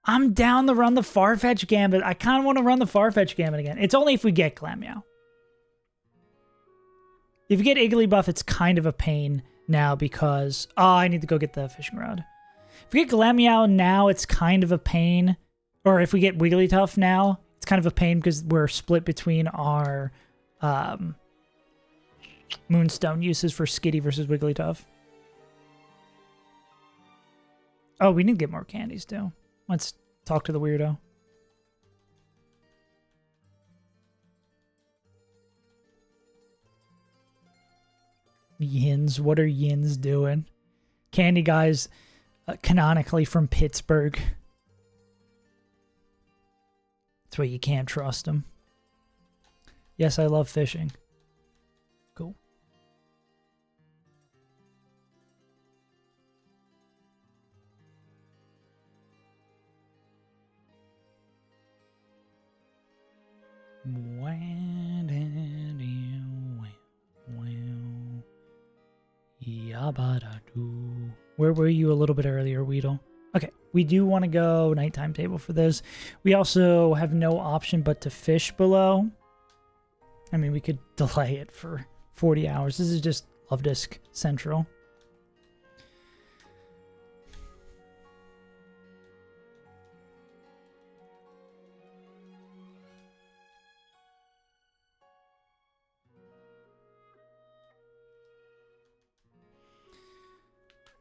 I'm down to run the Farfetch Gambit. I kind of want to run the Farfetch Gambit again. It's only if we get Glameow. If you get Igglybuff, it's kind of a pain now because... Oh, I need to go get the fishing rod. If we get Glameow now, it's kind of a pain. Or if we get Wigglytuff now, it's kind of a pain because we're split between our Moonstone uses for Skitty versus Wigglytuff. Oh, we need to get more candies too. Let's talk to the weirdo. Yins, what are Yins doing? Candy guy's canonically from Pittsburgh. That's why you can't trust him. Yes, I love fishing. Cool. Where were you a little bit earlier, Weedle? Okay, we do want to go nighttime table for this. We also have no option but to fish below. I mean, we could delay it for 40 hours. This is just Love Disc Central.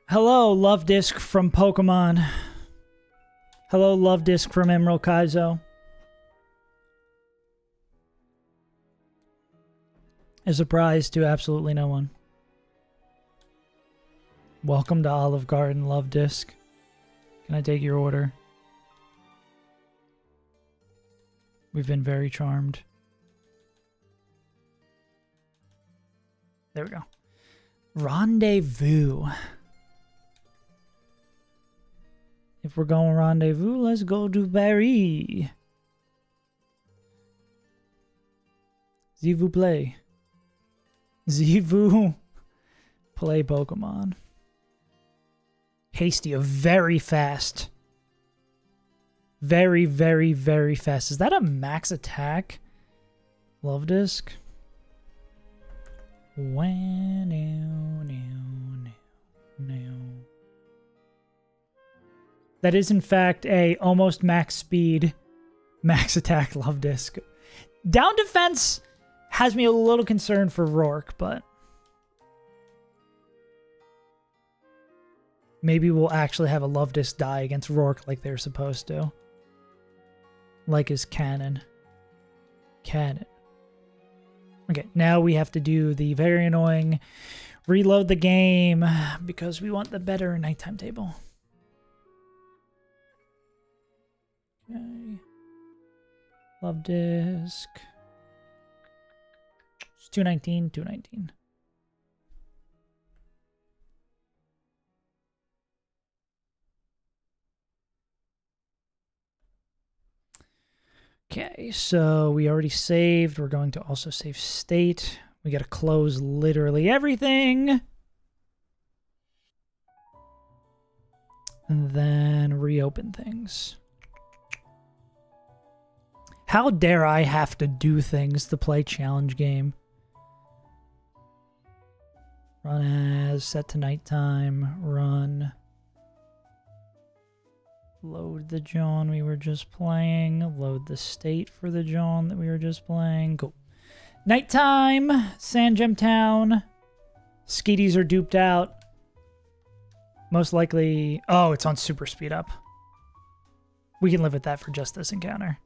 Hello, Love Disc from Pokemon. Hello, Love Disc from Emerald Kaizo. A surprise to absolutely no one. Welcome to Olive Garden, Love Disc. Can I take your order? We've been very charmed. There we go. Rendezvous. If we're going rendezvous, let's go to Paris. S'il vous plaît. S'il vous play Pokemon. Hasty, a very fast Very, very, very fast. Is that a max attack? Love disc. When that is in fact a almost max speed, max attack love disc. Down defense has me a little concerned for Rourke, but maybe we'll actually have a love disc die against Rourke like they're supposed to. Like his cannon. Okay, now we have to do the very annoying reload the game because we want the better nighttime table. Okay. Love disc. It's 219, 219. Okay, so we already saved. We're going to also save state. We got to close literally everything. And then reopen things. How dare I have to do things to play challenge game? Run as, set to nighttime, run. Load the John we were just playing. Load the state for the John that we were just playing. Cool. Nighttime, Sandgem Town. Skeeties are duped out. Most likely... Oh, it's on super speed up. We can live with that for just this encounter.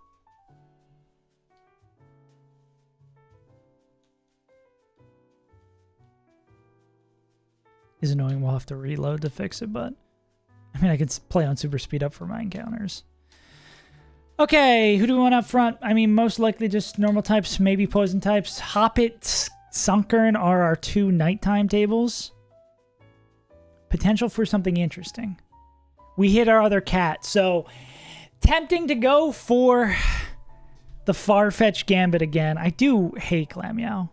Is annoying. We'll have to reload to fix it, but... I mean, I could play on super speed up for my encounters. Okay, who do we want up front? I mean, most likely just normal types, maybe poison types. Hoppit, Sunkern are our two nighttime tables. Potential for something interesting. We hit our other cat, so tempting to go for the Farfetch Gambit again. I do hate Glameow.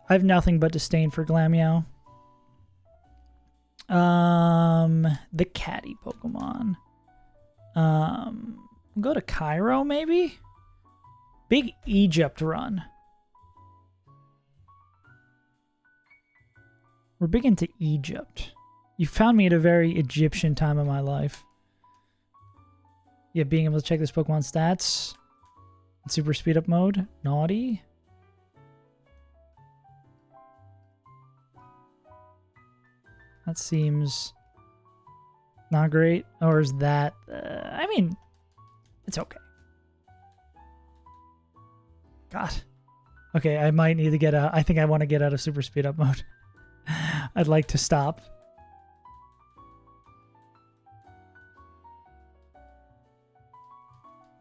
I have nothing but disdain for Glameow. The catty Pokemon. We'll go to Cairo, maybe? Big Egypt run. We're big into Egypt. You found me at a very Egyptian time of my life. Yeah, being able to check this Pokemon stats. In super speed up mode. Naughty. That seems not great. Or is that... I mean, it's okay. God. Okay, I might need to get out. I think I want to get out of super speed up mode. I'd like to stop.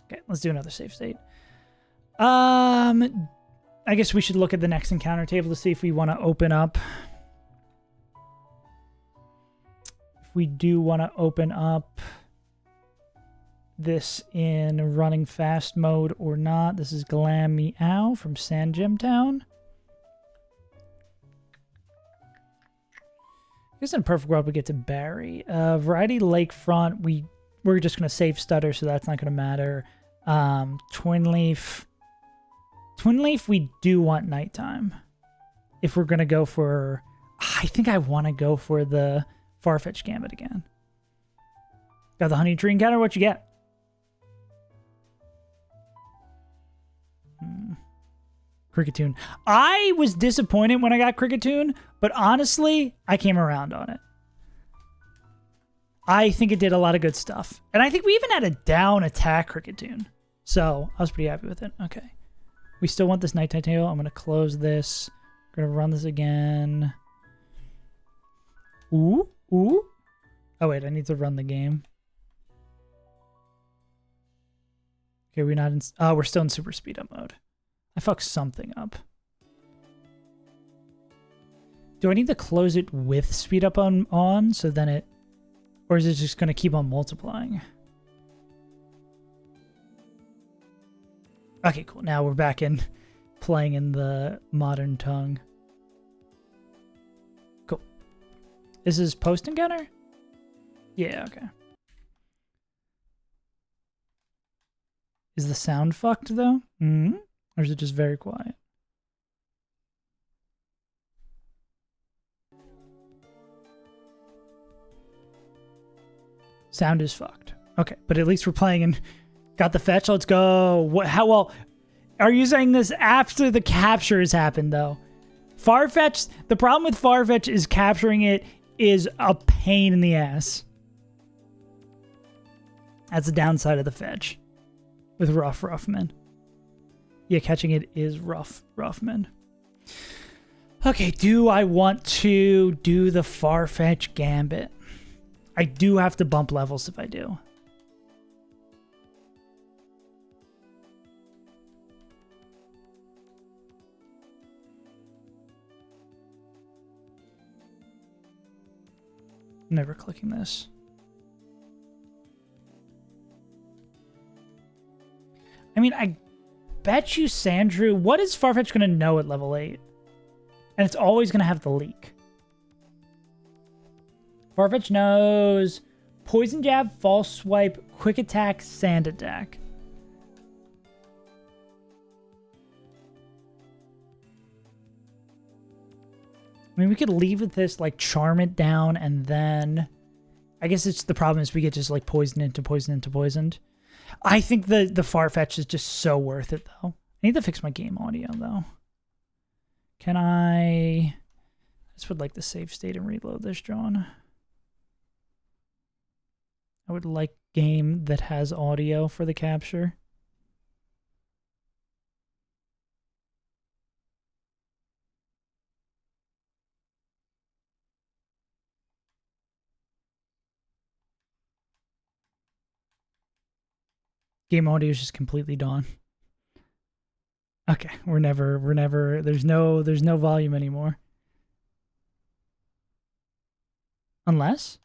Okay, let's do another save state. I guess we should look at the next encounter table to see if we want to open up. If we do want to open up this in running fast mode or not. This is Glameow from Sandgem Town. I guess in a perfect world we get to Barry. Variety Lakefront, we're just going to save Stutter, so that's not going to matter. Twinleaf, we do want nighttime. If we're going to go for... I think I want to go for the Farfetch Gambit again. Got the Honey Tree encounter, what you get? Cricketune. I was disappointed when I got Cricketune, but honestly, I came around on it. I think it did a lot of good stuff. And I think we even had a down attack Cricketune. So, I was pretty happy with it. Okay. We still want this nighttime table. I'm going to close this. I'm going to run this again. Ooh. Ooh. Oh, wait. I need to run the game. Okay, we're not in... Oh, we're still in super speed up mode. I fucked something up. Do I need to close it with speed up on so then it... Or is it just going to keep on multiplying? Okay, cool. Now we're back in playing in the modern tongue. Cool. This is post encounter? Yeah, okay. Is the sound fucked though? Mm-hmm. Or is it just very quiet? Sound is fucked. Okay, but at least we're playing and got the fetch. Let's go. What? How well? Are you saying this after the capture has happened though? Farfetch. The problem with Farfetch is capturing it is a pain in the ass. That's the downside of the fetch with Ruffman. Yeah, catching it is Ruffman. Okay, do I want to do the Farfetch Gambit? I do have to bump levels if I do. I'm never clicking this. I mean, I bet you Sandrew, what is Farfetch going to know at level 8? And it's always going to have the leak. Farfetch knows Poison Jab, False Swipe, Quick Attack, Sand Attack. I mean, we could leave with this, like, charm it down, and then... I guess it's the problem is we get just, like, poisoned into poisoned. I think the Farfetch is just so worth it, though. I need to fix my game audio, though. Can I just would like to save state and reload this, John. I would like game that has audio for the capture. Game audio is just completely gone. Okay, we're never there's no volume anymore. Unless?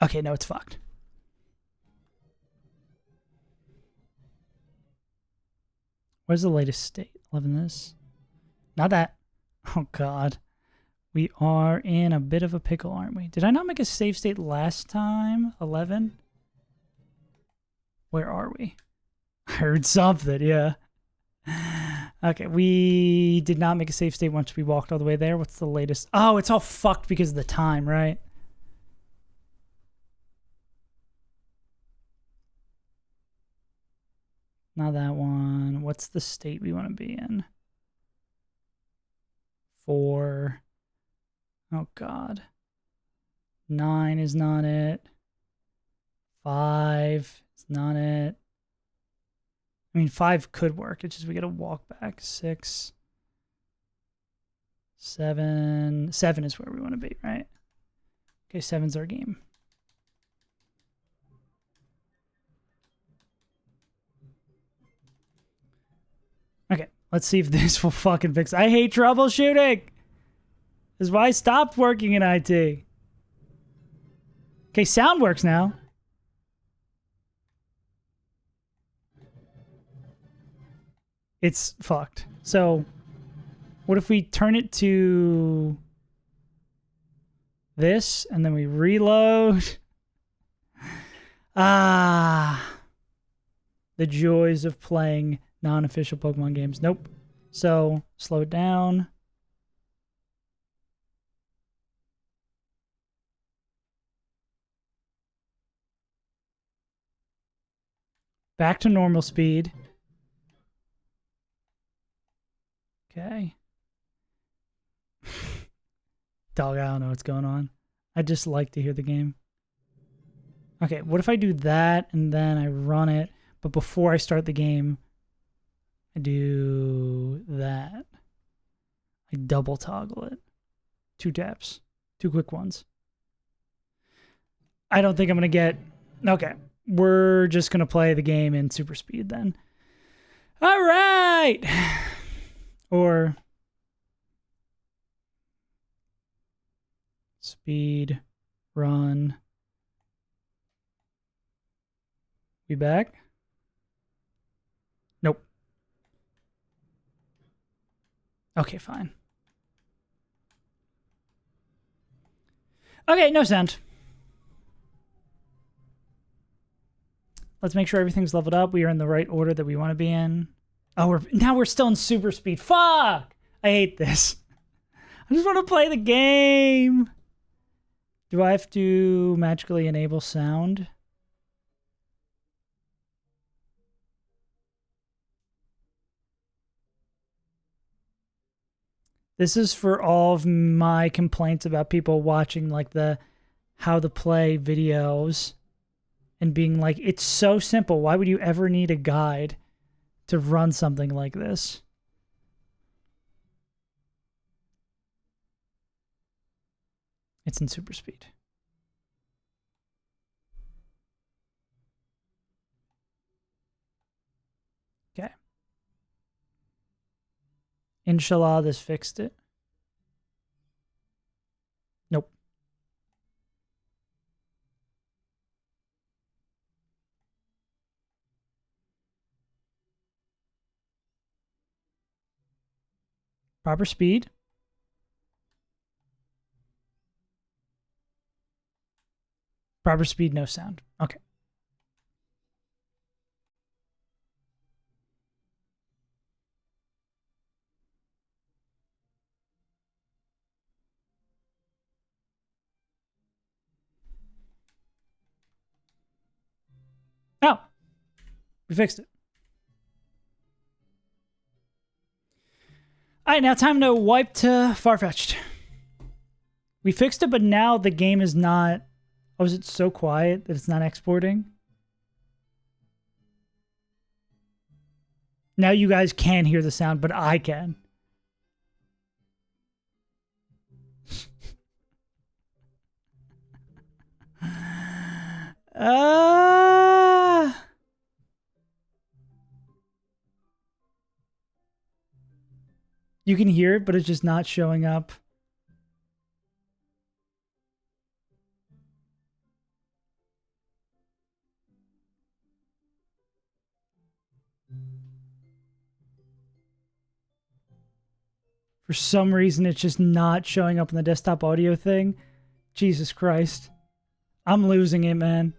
Okay, no, it's fucked. Where's the latest state? 11 this. Not that. Oh, God. We are in a bit of a pickle, aren't we? Did I not make a save state last time? 11? Where are we? I heard something, yeah. Okay, we did not make a save state once we walked all the way there. What's the latest? Oh, it's all fucked because of the time, right? Not that one. What's the state we want to be in? 4. Oh, God. 9 is not it. 5 is not it. I mean, 5 could work. It's just we got to walk back. 6. 7. 7 is where we want to be, right? Okay, 7's our game. Okay, let's see if this will fucking fix. I hate troubleshooting. This is why I stopped working in IT. Okay, sound works now. It's fucked. So, what if we turn it to this and then we reload? Ah, the joys of playing non-official Pokemon games. Nope. So, slow it down. Back to normal speed. Okay. Dog, I don't know what's going on. I just like to hear the game. Okay, what if I do that and then I run it, but before I start the game, I do that. I double toggle it. 2 taps. 2 quick ones. I don't think I'm going to get... Okay, we're just going to play the game in super speed then. All right! Or... Speed, run. We back? Nope. Okay, fine. Okay, no sound. Let's make sure everything's leveled up. We are in the right order that we want to be in. Oh, now we're still in super speed. Fuck! I hate this. I just want to play the game. Do I have to magically enable sound? This is for all of my complaints about people watching like the how to play videos and being like, it's so simple. Why would you ever need a guide to run something like this? It's in super speed. Okay. Inshallah, this fixed it. Nope. Proper speed. Proper speed, no sound. Okay. Oh, we fixed it. All right, now time to wipe to Farfetched. We fixed it, but now the game is not... Oh, is it so quiet that it's not exporting? Now you guys can hear the sound, but I can. You can hear it, but it's just not showing up. For some reason, it's just not showing up in the desktop audio thing. Jesus Christ. I'm losing it, man.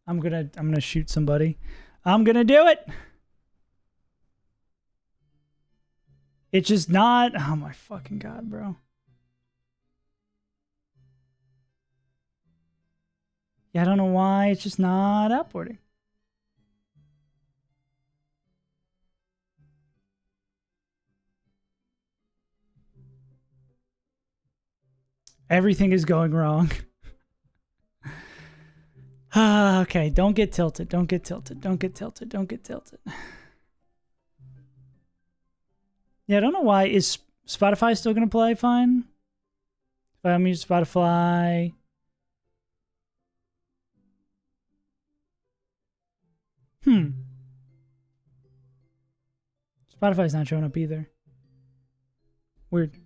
I'm gonna shoot somebody. I'm gonna do it. It's just not. Oh my fucking god, bro. Yeah, I don't know why it's just not uploading. Everything is going wrong. Okay, don't get tilted. Don't get tilted. Don't get tilted. Don't get tilted. Yeah, I don't know why. Is Spotify still going to play fine? If I mute Spotify. Spotify's not showing up either. Weird.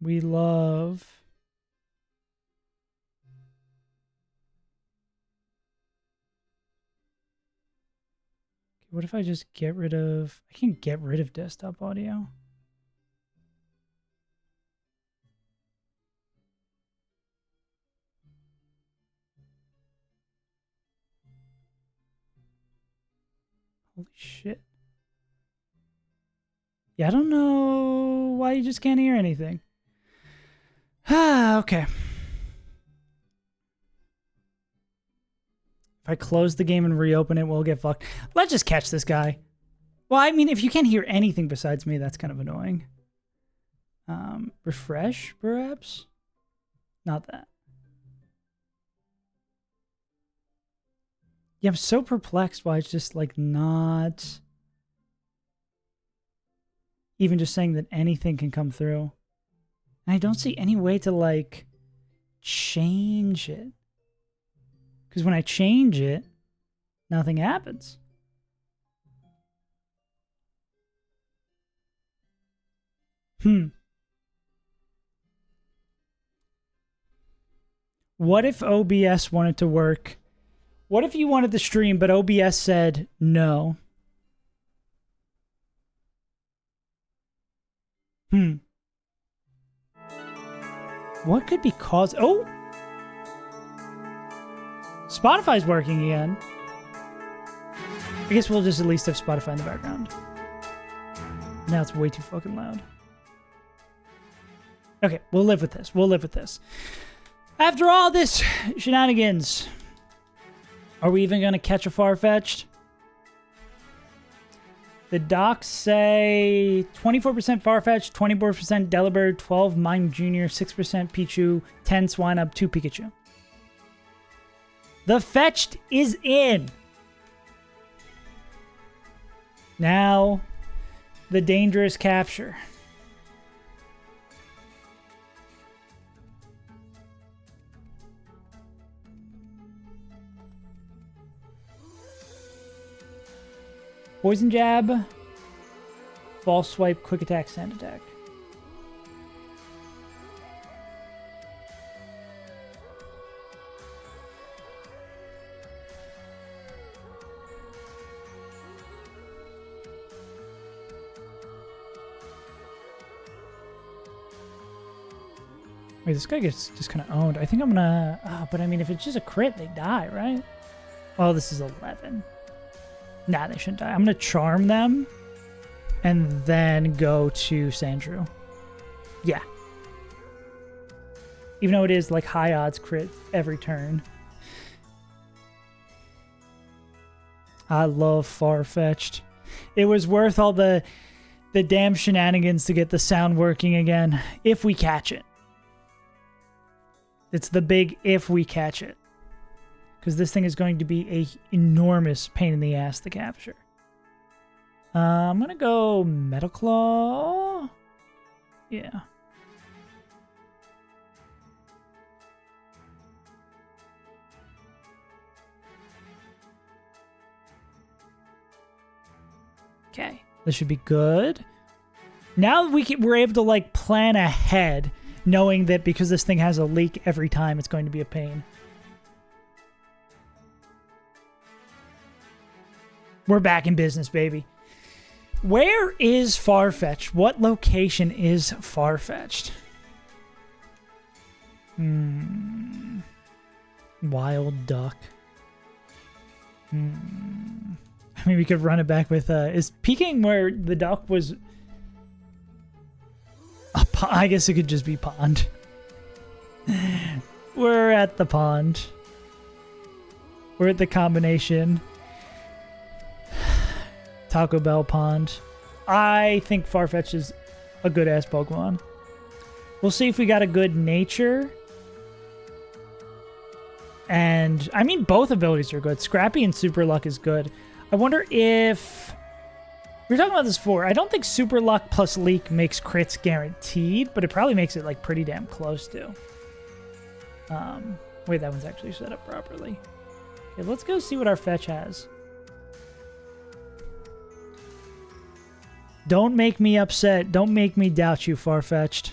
We love... What if I just get rid of... I can get rid of desktop audio. Holy shit. Yeah, I don't know why you just can't hear anything. Okay. If I close the game and reopen it, we'll get fucked. Let's just catch this guy. Well, I mean, if you can't hear anything besides me, that's kind of annoying. Refresh, perhaps? Not that. Yeah, I'm so perplexed why it's just, like, not... Even just saying that anything can come through. And I don't see any way to, like, change it. Because when I change it, nothing happens. What if OBS wanted to work? What if you wanted to stream, but OBS said no? What could be caused? Oh! Spotify's working again. I guess we'll just at least have Spotify in the background. Now it's way too fucking loud. Okay, we'll live with this. We'll live with this. After all this shenanigans, are we even going to catch a Farfetch'd? The docs say 24% Farfetch'd, 24% Delibird, 12 Mime Jr., 6% Pichu, 10 Swinub, 2 Pikachu. The fetched is in. Now, the dangerous capture. Poison Jab, False Swipe, Quick Attack, Sand Attack. Wait, this guy gets just kind of owned. I think I'm gonna... Oh, but I mean, if it's just a crit, they die, right? Oh, this is 11. Nah, they shouldn't die. I'm going to charm them and then go to Sandrew. Yeah. Even though it is like high odds crit every turn. I love Farfetch'd. It was worth all the damn shenanigans to get the sound working again. If we catch it. It's the big if we catch it. Because this thing is going to be a enormous pain in the ass to capture. I'm going to go Metal Claw. Yeah. Okay. This should be good. Now we're able to like plan ahead, knowing that because this thing has a leak every time, it's going to be a pain. We're back in business, baby. Where is Farfetch'd? What location is Farfetch'd? Wild Duck. I mean, we could run it back with... is peeking where the duck was... I guess it could just be pond. We're at the pond. We're at the combination... Taco Bell Pond. I think Farfetch'd is a good-ass Pokemon. We'll see if we got a good nature. And, I mean, both abilities are good. Scrappy and Super Luck is good. I wonder if... We were talking about this before. I don't think Super Luck plus Leak makes crits guaranteed, but it probably makes it, like, pretty damn close to. Wait, that one's actually set up properly. Okay, let's go see what our fetch has. Don't make me upset. Don't make me doubt you, Farfetch'd.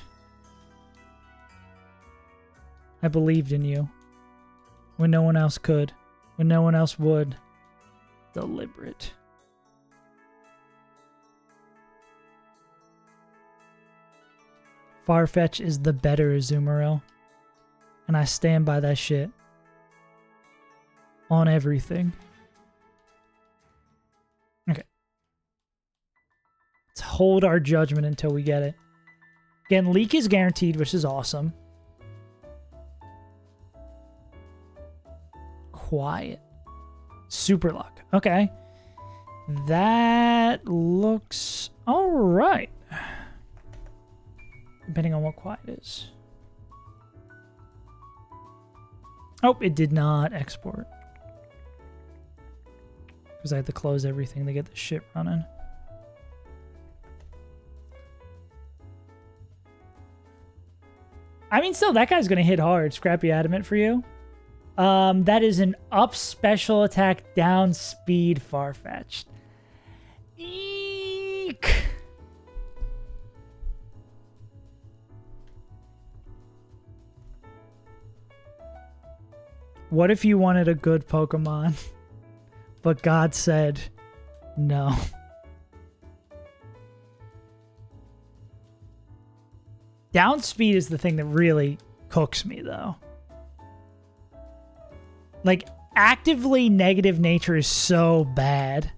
I believed in you. When no one else could. When no one else would. Deliberate. Farfetch'd is the better Azumarill. And I stand by that shit. On everything. Okay. Let's hold our judgment until we get it. Again, Leak is guaranteed, which is awesome. Quiet. Super Luck. Okay. That looks alright. Depending on what Quiet is. Oh, it did not export. Because I had to close everything to get the shit running. I mean, still, that guy's going to hit hard. Scrappy Adamant for you. That is an up special attack, down speed, far-fetched. Eek. What if you wanted a good Pokemon, but God said no? Down speed is the thing that really cooks me, though. Like, actively negative nature is so bad.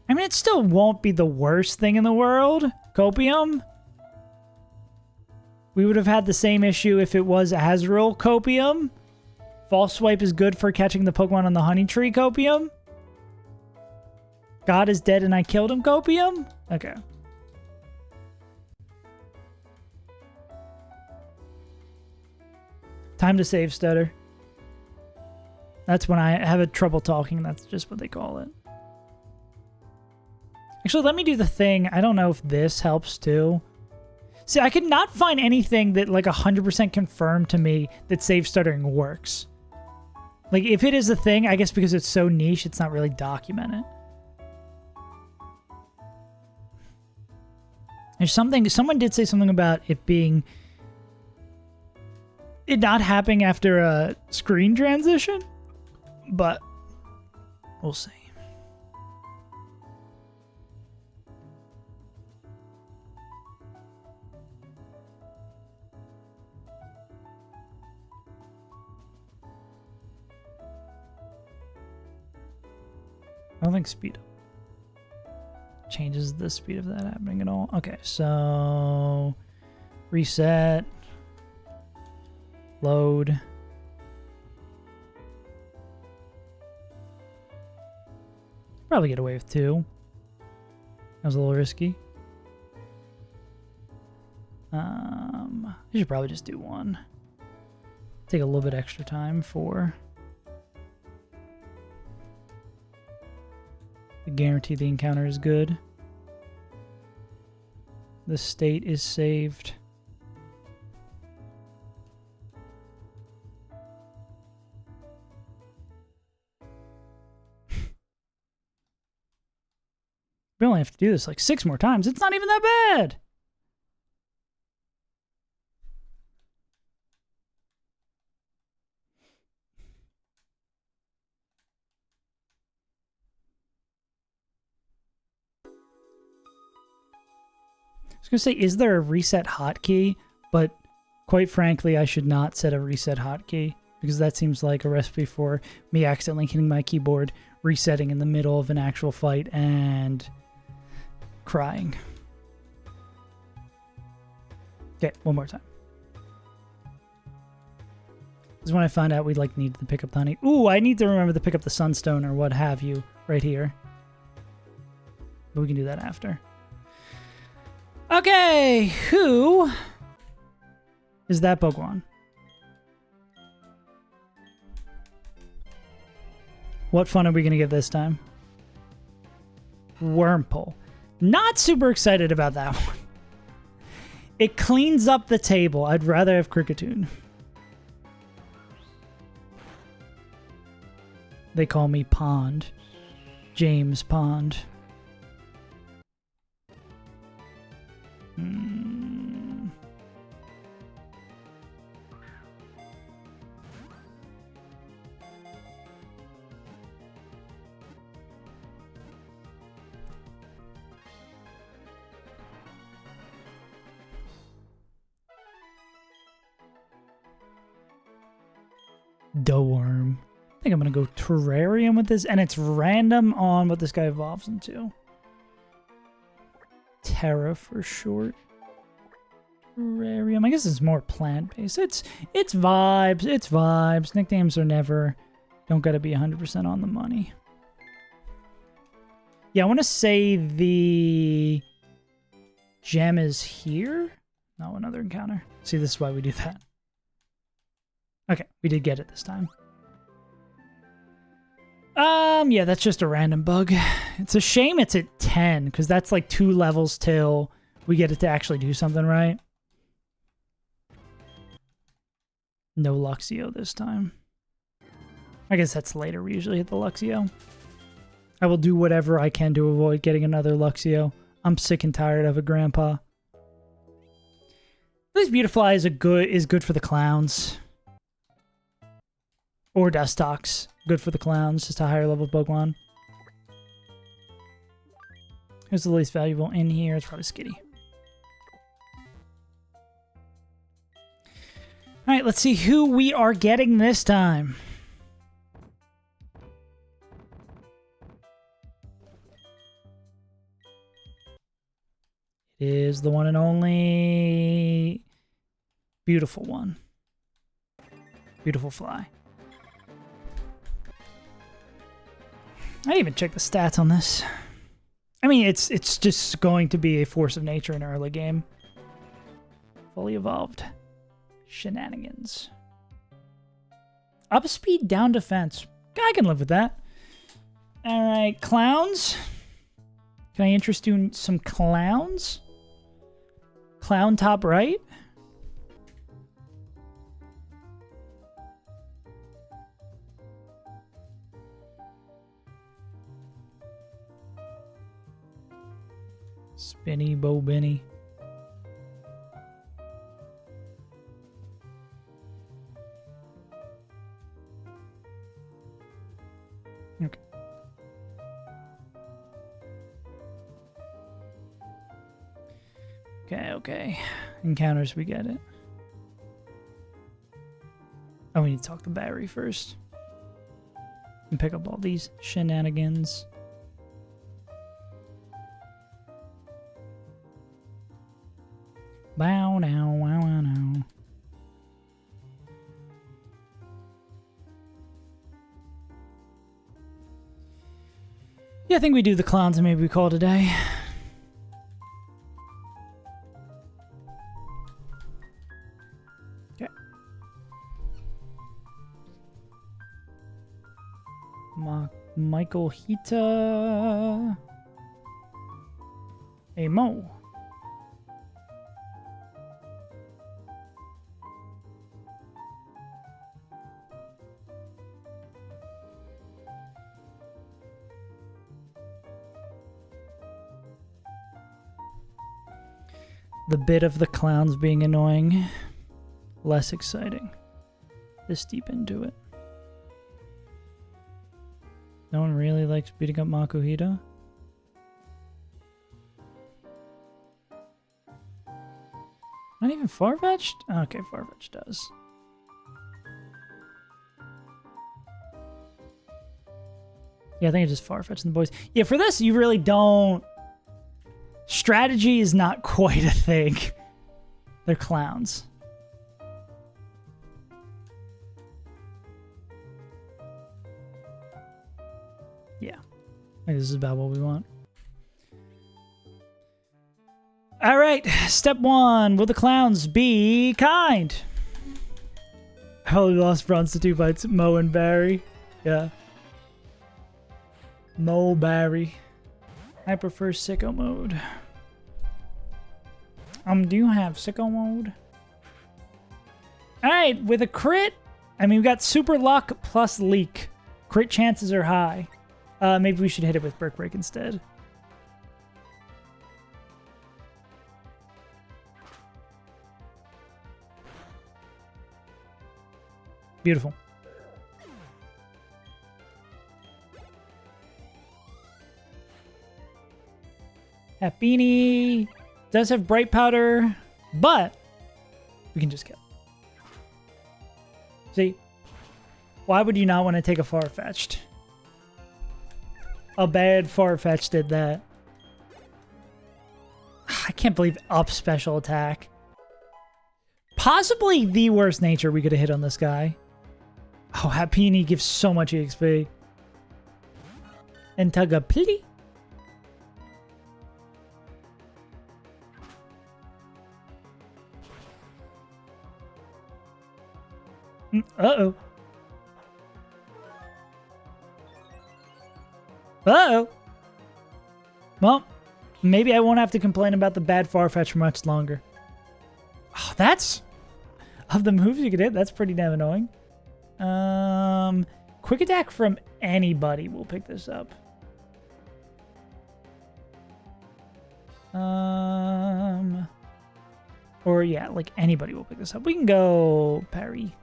I mean, it still won't be the worst thing in the world. Copium. We would have had the same issue if it was Azrael Copium. False Swipe is good for catching the Pokemon on the Honey Tree Copium. God is dead and I killed him Copium? Okay. Time to save stutter. That's when I have a trouble talking. That's just what they call it. Actually, let me do the thing. I don't know if this helps too. See, I could not find anything that like 100% confirmed to me that save stuttering works. Like if it is a thing, I guess because it's so niche, it's not really documented. There's something, someone did say something about it being, it not happening after a screen transition, but we'll see. I don't think speed up changes the speed of that happening at all. Okay, so reset, load. Probably get away with 2. That was a little risky. I should probably just do 1. Take a little bit extra time for the guarantee the encounter is good. The state is saved. We only have to do this like 6 more times. It's not even that bad. I was going to say, is there a reset hotkey? But quite frankly, I should not set a reset hotkey because that seems like a recipe for me accidentally hitting my keyboard, resetting in the middle of an actual fight, and crying. Okay, one more time. This is when I found out we like need to pick up the honey. Ooh, I need to remember to pick up the sunstone or what have you right here. But we can do that after. Okay, who is that Pokemon? What fun are we going to get this time? Wurmple. Not super excited about that one. It cleans up the table. I'd rather have Kricketune. They call me Pond. James Pond. Doworm. I think I'm going to go Terrarium with this, and it's random on what this guy evolves into. Terra for short. Terrarium. I guess it's more plant-based. It's vibes. It's vibes. Nicknames are never... Don't gotta be 100% on the money. Yeah, I want to say the gem is here. No, another encounter. See, this is why we do that. Okay, we did get it this time. Yeah, that's just a random bug. It's a shame it's at 10, because that's like 2 levels till we get it to actually do something right. No Luxio this time. I guess that's later. We usually hit the Luxio. I will do whatever I can to avoid getting another Luxio. I'm sick and tired of it, Grandpa. At least Beautifly is good for the clowns. Or Dustox. Good for the clowns. Just a higher level Pokemon. Who's the least valuable in here? It's probably Skitty. Alright, let's see who we are getting this time. It is the one and only Beautiful one. Beautiful Fly. I didn't even check the stats on this. I mean, it's just going to be a force of nature in an early game. Fully evolved. Shenanigans. Up speed, down defense. I can live with that. Alright, clowns. Can I interest you in some clowns? Clown top right. Spinny Bo Benny. Okay. Okay. Encounters, we get it. Oh, we need to talk to Barry first. And pick up all these shenanigans. Bow now, wow now. Yeah, I think we do the clowns and maybe we call it a day. Okay. Michael Hita. A Mo. The bit of the clowns being annoying, less exciting. This deep into it. No one really likes beating up Makuhita. Not even Farfetch'd? Okay, Farfetch'd does. Yeah, I think it's just Farfetch'd and the boys. Yeah, for this, you really don't... Strategy is not quite a thing. They're clowns. Yeah. I think this is about what we want. Alright, step one. Will the clowns be kind? I only lost bronze to 2 fights. Mo and Barry. Yeah. Mo Barry. I prefer sicko mode. Do you have sicko mode? Alright, with a crit, I mean, we've got super luck plus leak. Crit chances are high. Maybe we should hit it with Brick Break instead. Beautiful. Happini does have Bright Powder, but we can just kill. See? Why would you not want to take a Farfetch'd? A bad Farfetch'd did that. I can't believe up special attack. Possibly the worst nature we could have hit on this guy. Oh, Happini gives so much EXP. And Tagapili? Uh-oh. Uh-oh. Well, maybe I won't have to complain about the bad Farfetch for much longer. Oh, that's... of the moves you could hit. That's pretty damn annoying. Quick attack from anybody will pick this up. Or yeah, like anybody will pick this up. We can go parry.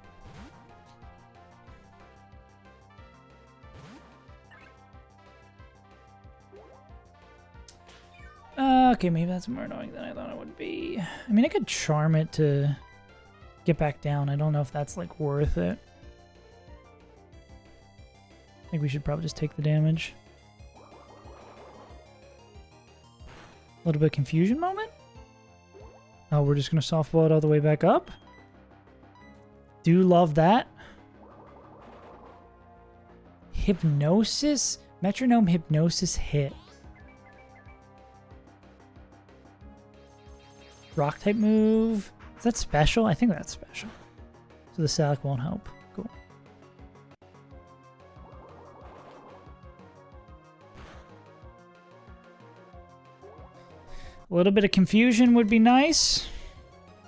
Okay, maybe that's more annoying than I thought it would be. I mean, I could charm it to get back down. I don't know if that's like worth it. I think we should probably just take the damage. A little bit of confusion moment. Oh, we're just going to softball it all the way back up. Do love that. Hypnosis? Metronome hypnosis hit. Rock type move. Is that special? I think that's special. So the Salic won't help. Cool. A little bit of confusion would be nice.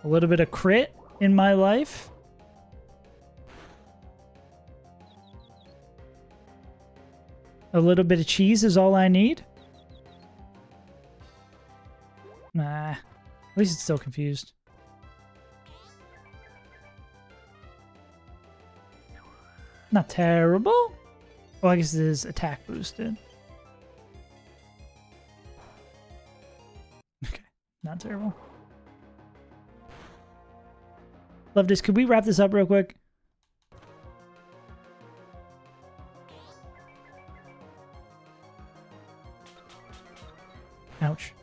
A little bit of crit in my life. A little bit of cheese is all I need. Nah. At least it's still confused. Not terrible. Oh, I guess it is attack boosted. Okay, not terrible. Love this. Could we wrap this up real quick? Ouch.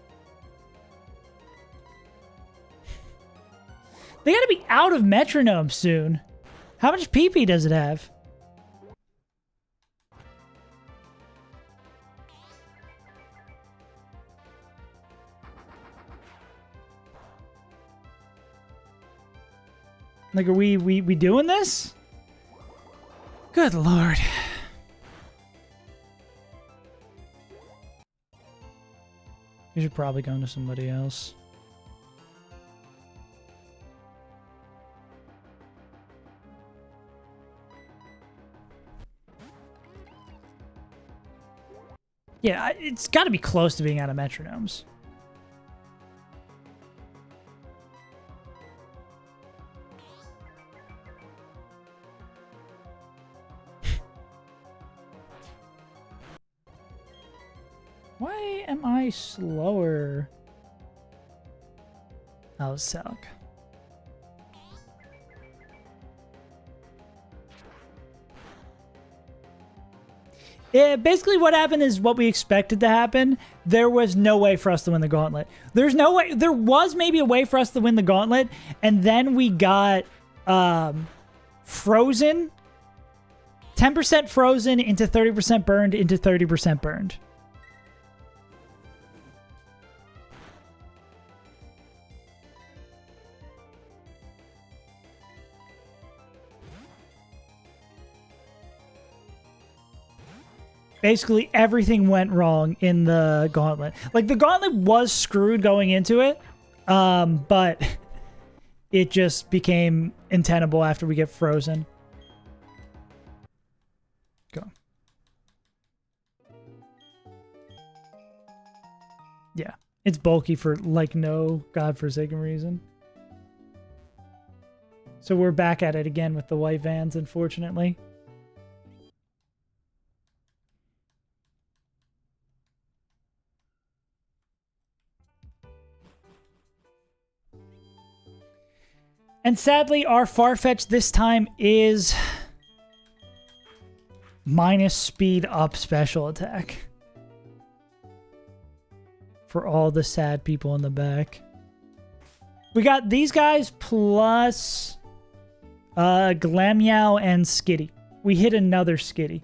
They gotta be out of metronome soon. How much PP does it have? Like, are we doing this? Good lord. You should probably go into somebody else. Yeah, it's got to be close to being out of metronomes. Why am I slower? Oh, suck. Yeah, basically what happened is what we expected to happen. There was no way for us to win the gauntlet. There's no way. There was maybe a way for us to win the gauntlet, and then we got frozen. 10% frozen into 30% burned into 30% burned. Basically, everything went wrong in the gauntlet. Like, the gauntlet was screwed going into it, but it just became untenable after we get frozen. Go. Yeah, it's bulky for, like, no godforsaken reason. So we're back at it again with the white vans, unfortunately. And sadly, our Farfetch this time is minus speed up special attack. For all the sad people in the back. We got these guys plus Glammeow and Skitty. We hit another Skitty.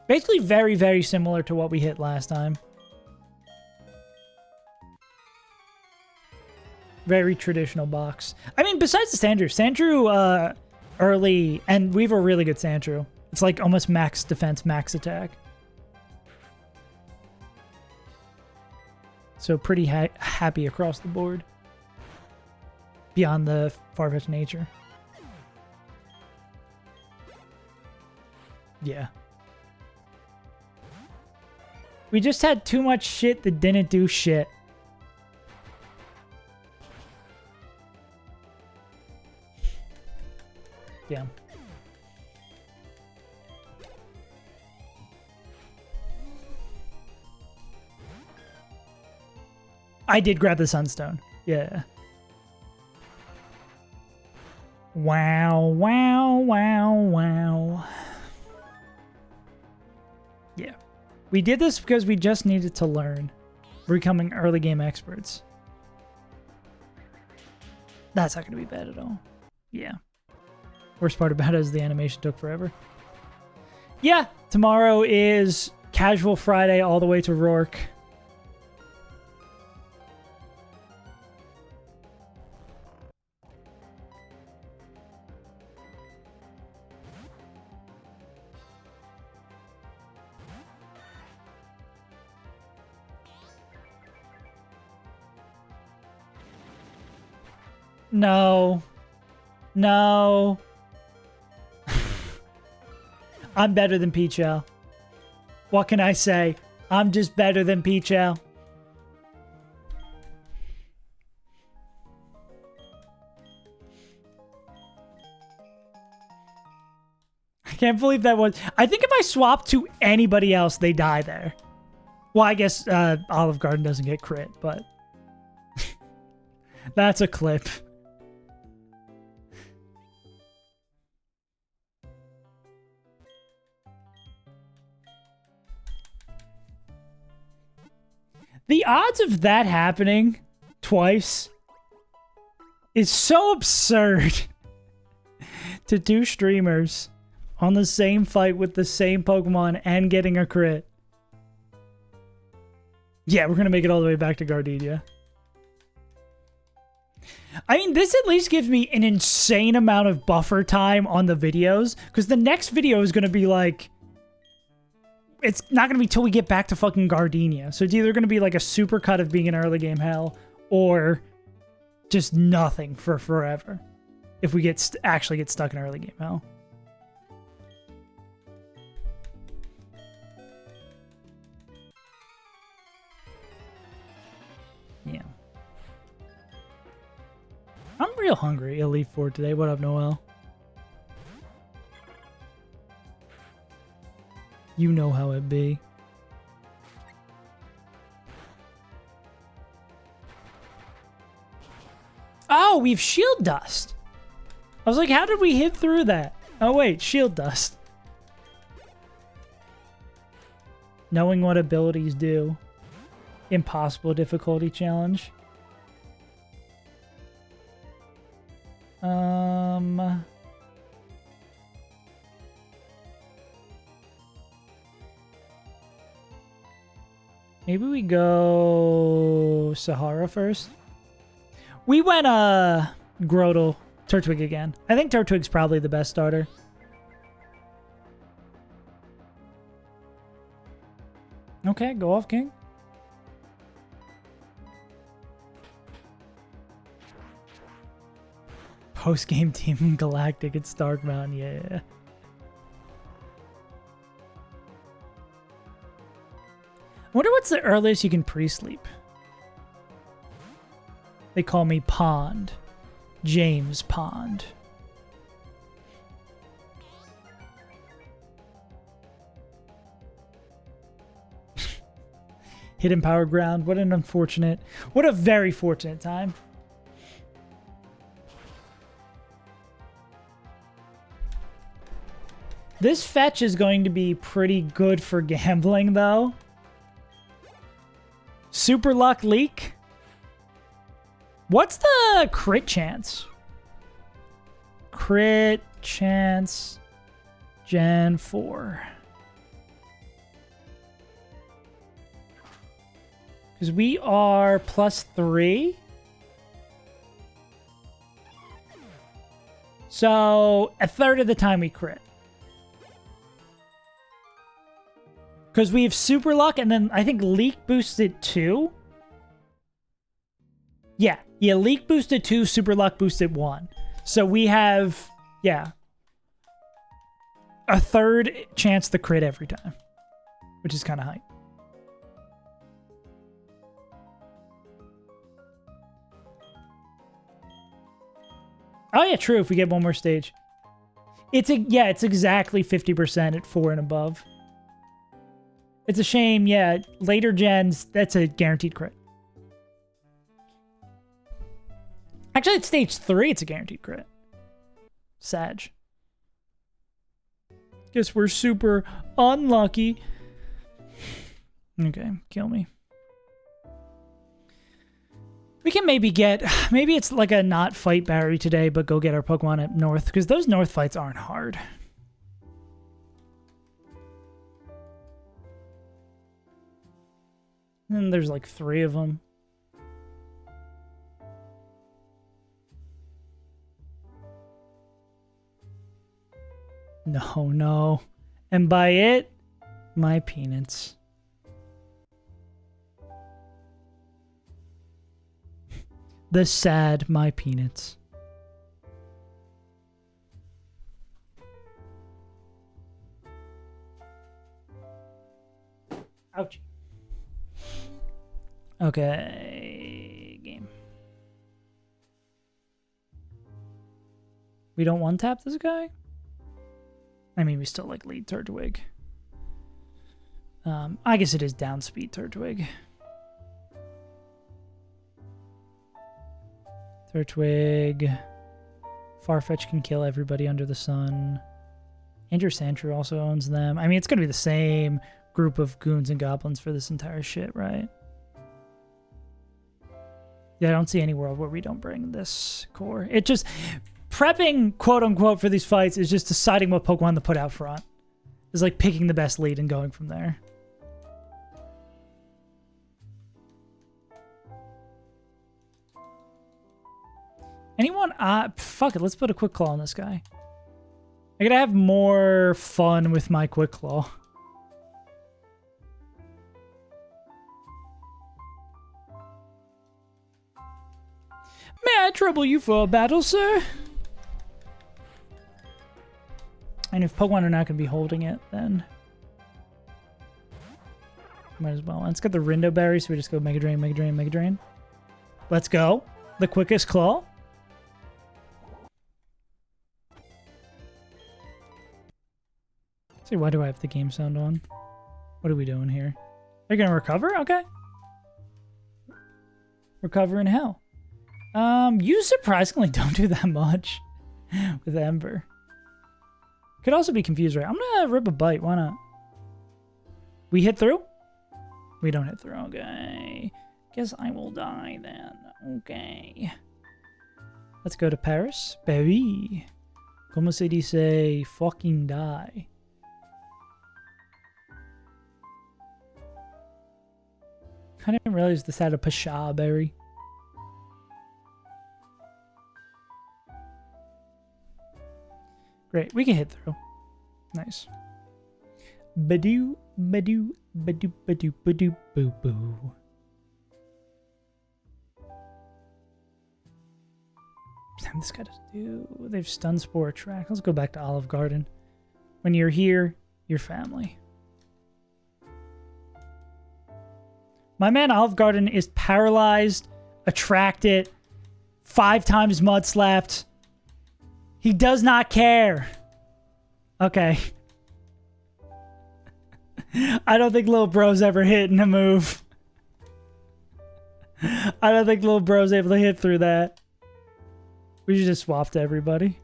Basically very, very similar to what we hit last time. Very traditional box. I mean, besides the Sandrew early, and we have a really good Sandrew. It's like almost max defense, max attack. So pretty happy across the board. beyond the far-fetched nature. Yeah. We just had too much shit that didn't do shit. Yeah. I did grab the Sunstone. Yeah. Wow, wow, wow, wow. Yeah. We did this because we just needed to learn. We're becoming early game experts. That's not going to be bad at all. Yeah. Worst part about it is the animation took forever. Yeah, tomorrow is Casual Friday all the way to Rourke. No. No. I'm better than Pichel. What can I say? I'm just better than Pichel. I can't believe that was... I think if I swap to anybody else, they die there. Well, I guess Olive Garden doesn't get crit, but... That's a clip. The odds of that happening twice is so absurd. To two streamers on the same fight with the same Pokemon and getting a crit. Yeah, we're going to make it all the way back to Gardenia. I mean, this at least gives me an insane amount of buffer time on the videos, because the next video is going to be like... It's not going to be till we get back to fucking Gardenia. So it's either going to be like a super cut of being in early game hell or just nothing for forever if we get actually get stuck in early game hell. Yeah. I'm real hungry. Elite 4 today. What up, Noel? You know how it be. Oh, we've shield dust. I was like, how did we hit through that? Oh, wait, shield dust. Knowing what abilities do. Impossible difficulty challenge. Maybe we go Sahara first. We went Grotle, Turtwig again. I think Turtwig's probably the best starter. Okay, go off, King. Post-game Team Galactic at Stark Mountain, yeah. I wonder what's the earliest you can pre-sleep. They call me Pond. James Pond. Hidden Power Ground. What an unfortunate... What a very fortunate time. This fetch is going to be pretty good for gambling, though. Super Luck Leak. What's the crit chance? Crit chance Gen 4. Because we are +3. So a third of the time we crit. Because we have Super Luck, and then I think Leak boosts it too. Yeah, Yeah, Leak boosted 2, Super Luck boosted 1. So we have, yeah, a third chance to crit every time, which is kind of hype. Oh yeah, true. If we get one more stage, it's exactly 50% at 4 and above. It's a shame, yeah. Later gens, that's a guaranteed crit. Actually, at stage 3, it's a guaranteed crit. Sag. Guess we're super unlucky. Okay, kill me. We can maybe it's like a not fight Barry today, but go get our Pokemon up north, because those north fights aren't hard. And there's like 3 of them. No. And by it, my peanuts. The sad my peanuts. Ouch. Okay, game. We don't one-tap this guy? I mean, we still like lead Turtwig. I guess it is down speed Turtwig. Turtwig. Farfetch can kill everybody under the sun. Andrew Sandshrew also owns them. I mean, it's going to be the same group of goons and goblins for this entire shit, right? Yeah, I don't see any world where we don't bring this core. It just... Prepping, quote-unquote, for these fights is just deciding what Pokemon to put out front. It's like picking the best lead and going from there. Anyone? Fuck it, let's put a Quick Claw on this guy. I gotta have more fun with my Quick Claw. May I trouble you for a battle, sir? And if Pokemon are not going to be holding it, then might as well. Let's get the Rindo Berry, so we just go Mega Drain, Mega Drain, Mega Drain. Let's go. The quickest claw. See, why do I have the game sound on? What are we doing here? Are you going to recover? Okay. Recover in hell. You surprisingly don't do that much with Ember. Could also be confused, right? I'm gonna rip a bite. Why not? We hit through? We don't hit through. Okay. Guess I will die then. Okay. Let's go to Paris. Paris. Como se dice fucking die? I didn't realize this had a Pasha berry. Great, we can hit through. Nice. Badoo, badoo, badoo, badoo, badoo, boo, boo. This guy doesn't do... They've Stun Spore Track. Let's go back to Olive Garden. When you're here, you're family. My man Olive Garden is paralyzed, attracted, 5 times mud slapped. He does not care. Okay. I don't think little bro's ever hitting a move. I don't think little bro's able to hit through that. We should just swap to everybody.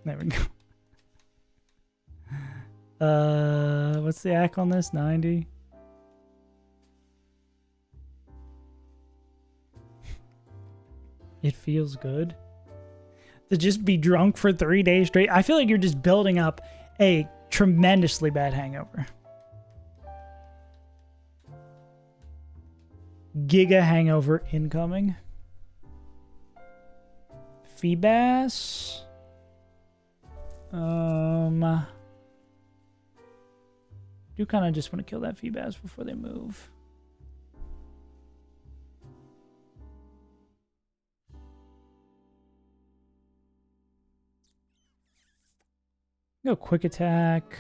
There we go. What's the AC on this? 90. It feels good to just be drunk for 3 days straight. I feel like you're just building up a tremendously bad hangover. Giga hangover incoming. Feebas. Do kind of just want to kill that Feebas before they move. Go quick attack,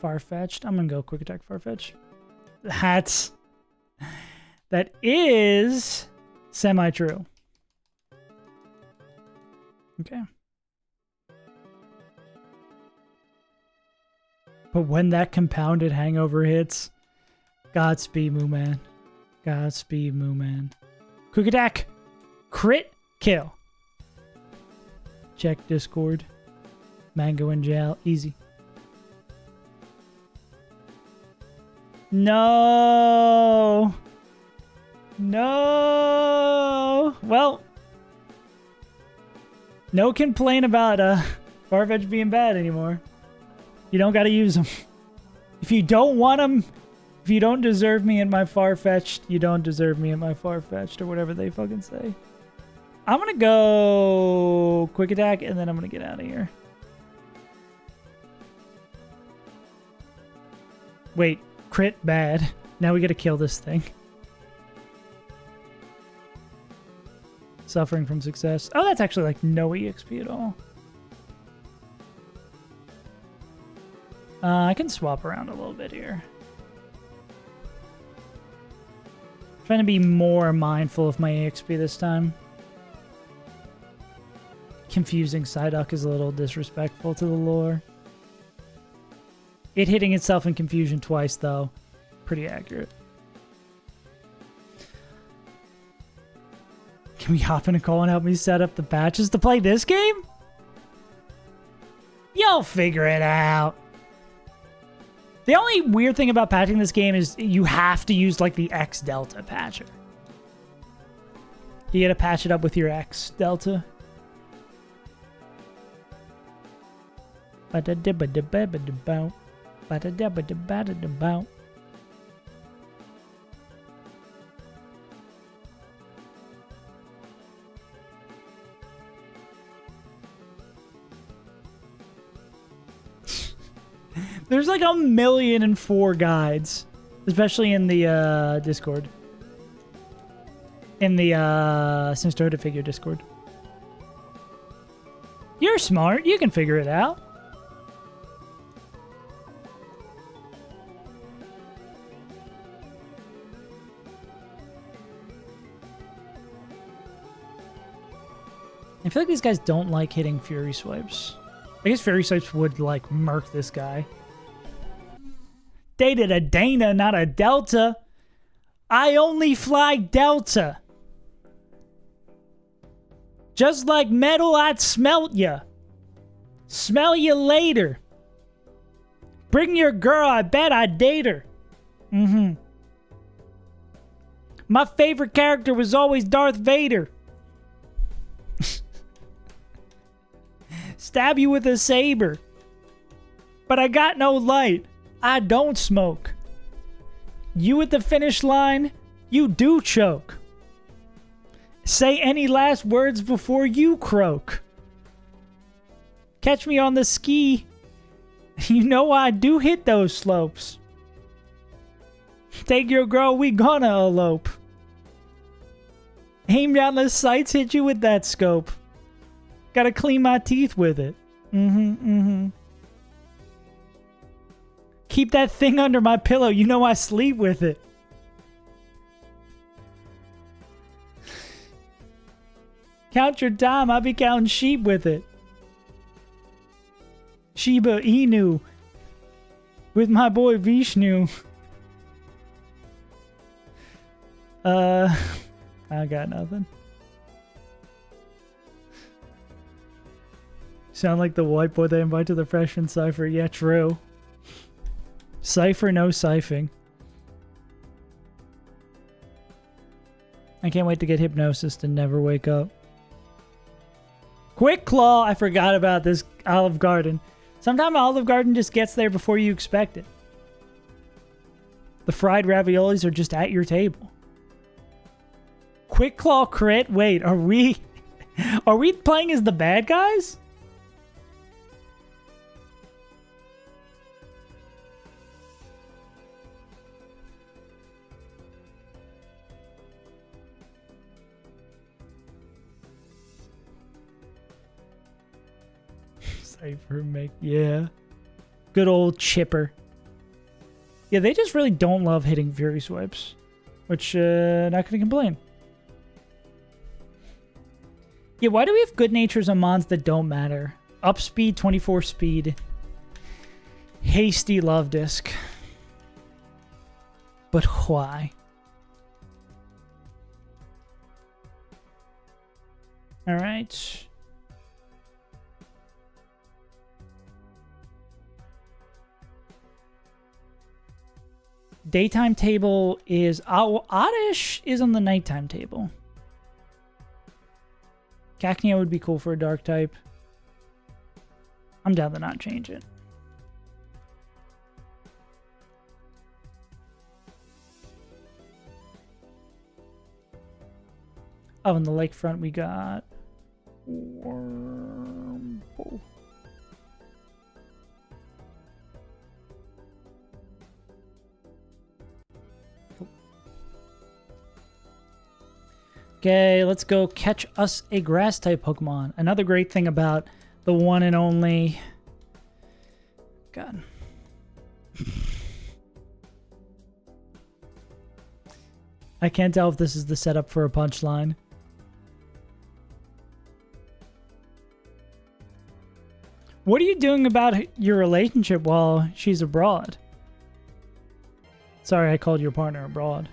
Farfetch'd. I'm gonna go quick attack, Farfetch'd. That is semi-true. Okay. But when that compounded hangover hits, Godspeed, Moo Man. Godspeed, Moo Man. Quick attack. Crit kill. Check Discord. Mango in jail. Easy. No. No. Well, no complaint about Farfetch'd being bad anymore. You don't gotta use them. If you don't want them, if you don't deserve me in my Farfetch'd, you don't deserve me in my Farfetch'd, or whatever they fucking say. I'm gonna go quick attack, and then I'm gonna get out of here. Wait, crit bad. Now we gotta kill this thing. Suffering from success. Oh, that's actually like no EXP at all. I can swap around a little bit here. Trying to be more mindful of my EXP this time. Confusing Psyduck is a little disrespectful to the lore. It hitting itself in confusion twice, though. Pretty accurate. Can we hop in a call and help me set up the patches to play this game? You'll figure it out. The only weird thing about patching this game is you have to use, like, the X Delta patcher. You gotta patch it up with your X Delta. Ba-da-da-ba-da-ba-ba-da-bow. Ba-da-da-ba-da-ba-da-bow. There's like 1,000,004 guides, especially in the Discord. In the Sinstoda figure Discord. You're smart. You can figure it out. I feel like these guys don't like hitting Fury Swipes. I guess Fury Swipes would, like, murk this guy. Dated a Dana, not a Delta. I only fly Delta. Just like metal, I'd smelt ya. Smell you later. Bring your girl, I bet I'd date her. My favorite character was always Darth Vader. Stab you with a saber. But I got no light. I don't smoke. You at the finish line, you do choke. Say any last words before you croak. Catch me on the ski. You know I do hit those slopes. Take your girl, we gonna elope. Aim down the sights, hit you with that scope. Gotta clean my teeth with it. Keep that thing under my pillow. You know I sleep with it. Count your time. I be counting sheep with it. Shiba Inu. With my boy Vishnu. I got nothing. Sound like the white boy they invite to the freshman cipher. Yeah, true. Cipher, no siphoning. I can't wait to get hypnosis to never wake up. Quick Claw! I forgot about this Olive Garden. Sometimes Olive Garden just gets there before you expect it. The fried raviolis are just at your table. Quick Claw crit? Wait, are we playing as the bad guys? Cypher make, yeah. Good old Chipper. Yeah, they just really don't love hitting Fury Swipes. Which, not gonna complain. Yeah, why do we have good natures on mons that don't matter? Up speed, 24 speed. Hasty love disc. But why? Alright. Daytime table is... Oddish is on the nighttime table. Cacnea would be cool for a dark type. I'm down to not change it. Oh, in the lakefront we got... Wormhole. Okay, let's go catch us a grass-type Pokemon. Another great thing about the one and only... God. I can't tell if this is the setup for a punchline. What are you doing about your relationship while she's abroad? Sorry, I called your partner abroad.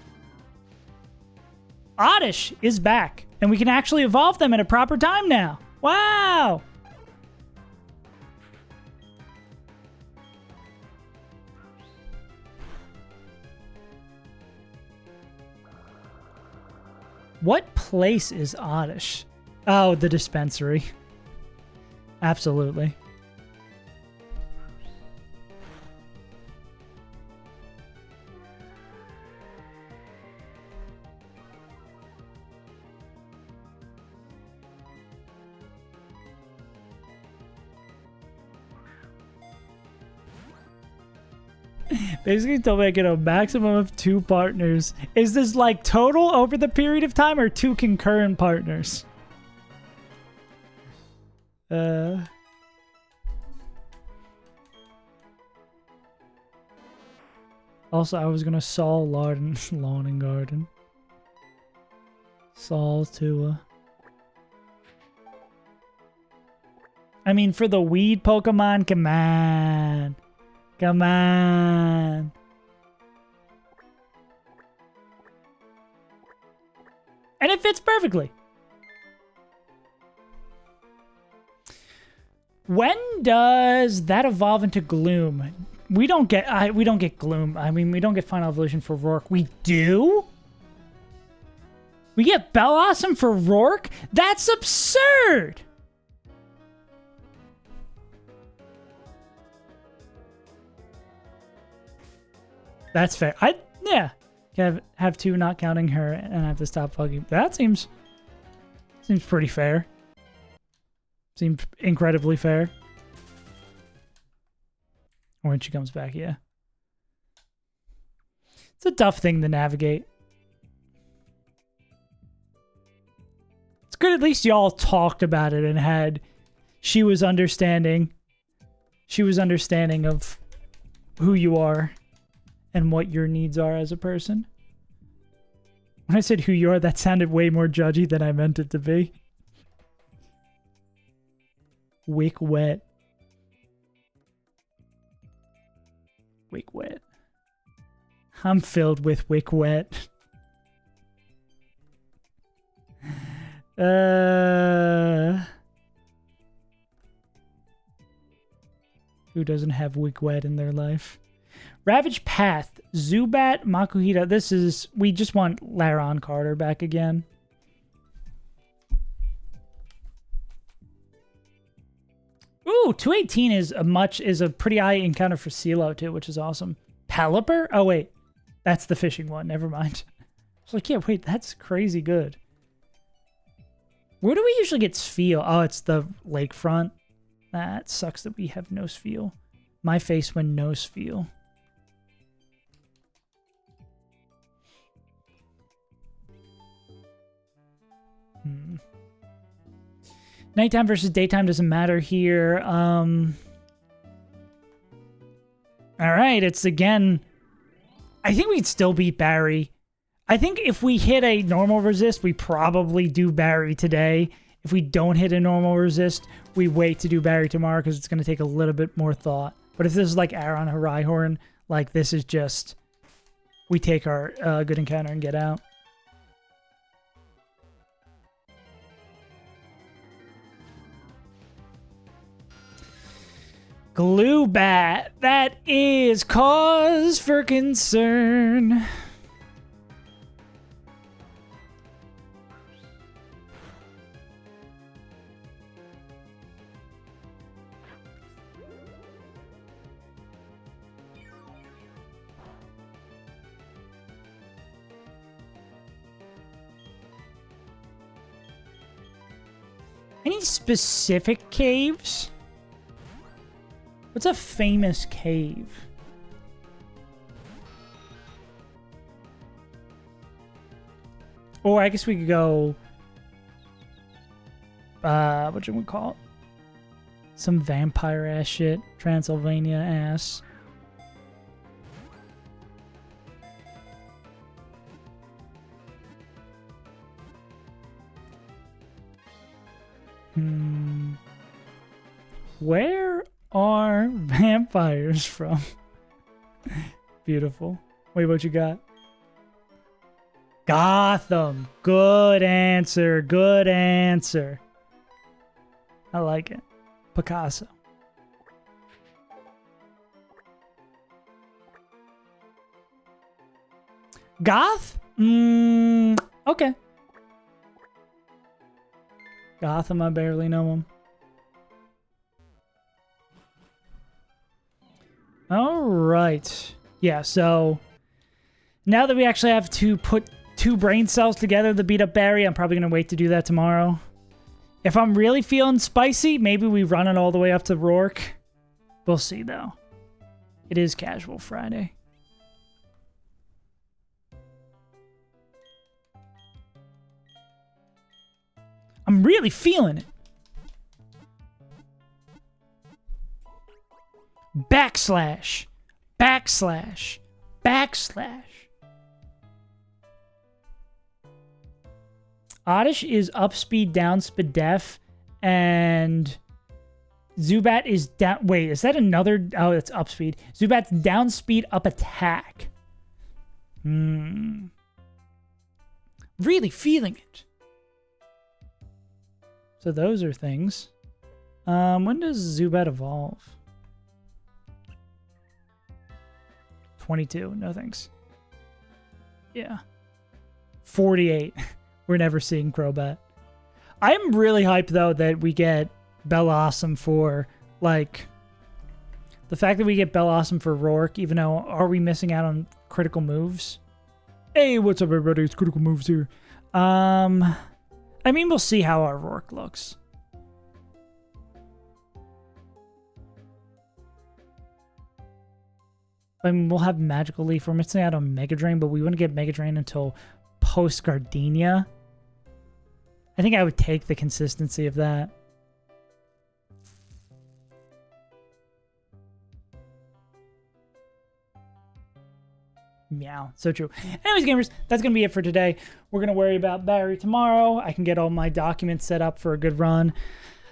Oddish is back, and we can actually evolve them at a proper time now. Wow! What place is Oddish? Oh, the dispensary. Absolutely. Basically told me I get a maximum of 2 partners. Is this like total over the period of time or 2 concurrent partners? Also, I was gonna Saul Lawn and Garden. Saul to I mean, for the weed Pokemon, come on. Come on. And it fits perfectly. When does that evolve into Gloom? We don't get Gloom. I mean, we don't get Final Evolution for Rourke. We do? We get Bellossom for Rourke? That's absurd. That's fair. Yeah. Have 2 not counting her and I have to stop fucking. That seems pretty fair. Seems incredibly fair. When she comes back, yeah. It's a tough thing to navigate. It's good at least y'all talked about it and had... She was understanding. She was understanding of who you are and what your needs are as a person. When I said who you are, that sounded way more judgy than I meant it to be. Wick wet. Wick wet. I'm filled with wick wet. Who doesn't have wick wet in their life? Ravage Path, Zubat, Makuhita. This is... We just want Laron Carter back again. Ooh, 218 is a pretty high encounter for CeeLo too, which is awesome. Pelipper? Oh wait, that's the fishing one. Never mind. I was like, yeah, wait, that's crazy good. Where do we usually get Spheal? Oh, it's the lakefront. That sucks that we have no Spheal. My face when no Spheal. Nighttime versus daytime doesn't matter here. All right, it's again... I think we'd still beat Barry. I think if we hit a normal resist, we probably do Barry today. If we don't hit a normal resist, we wait to do Barry tomorrow because it's going to take a little bit more thought. But if this is like Aaron or Rhyhorn, like this is just... we take our good encounter and get out. Gloobat, that is cause for concern. Any specific caves? What's a famous cave? Or I guess we could go... what should we call it? Some vampire-ass shit. Transylvania-ass. Where are vampires from? Beautiful. Wait, what you got? Gotham. Good answer. Good answer. I like it. Picasso. Goth? Okay. Gotham, I barely know him. All right. Yeah, so now that we actually have to put 2 brain cells together to beat up Barry, I'm probably going to wait to do that tomorrow. If I'm really feeling spicy, maybe we run it all the way up to Rourke. We'll see, though. It is Casual Friday. I'm really feeling it. Backslash. Backslash. Backslash. Oddish is up speed, down speed, def, and Zubat is down... Wait, is that another... Oh, it's up speed. Zubat's down speed, up attack. Really feeling it. So those are things. When does Zubat evolve? 22. No thanks. Yeah. 48. We're never seeing Crobat. I'm really hyped, though, that we get Bellossom for, like... The fact that we get Bellossom for Rourke, even though... Are we missing out on critical moves? Hey, what's up, everybody? It's Critical Moves here. I mean, we'll see how our Rourke looks. I mean, we'll have Magical Leaf. We're missing out on Mega Drain, but we wouldn't get Mega Drain until post Gardenia. I think I would take the consistency of that. Meow. So true. Anyways, gamers, that's going to be it for today. We're going to worry about Barry tomorrow. I can get all my documents set up for a good run.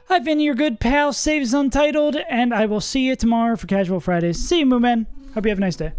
I've been your good pal, Saves Untitled, and I will see you tomorrow for Casual Fridays. See you, Mooman. Hope you have a nice day.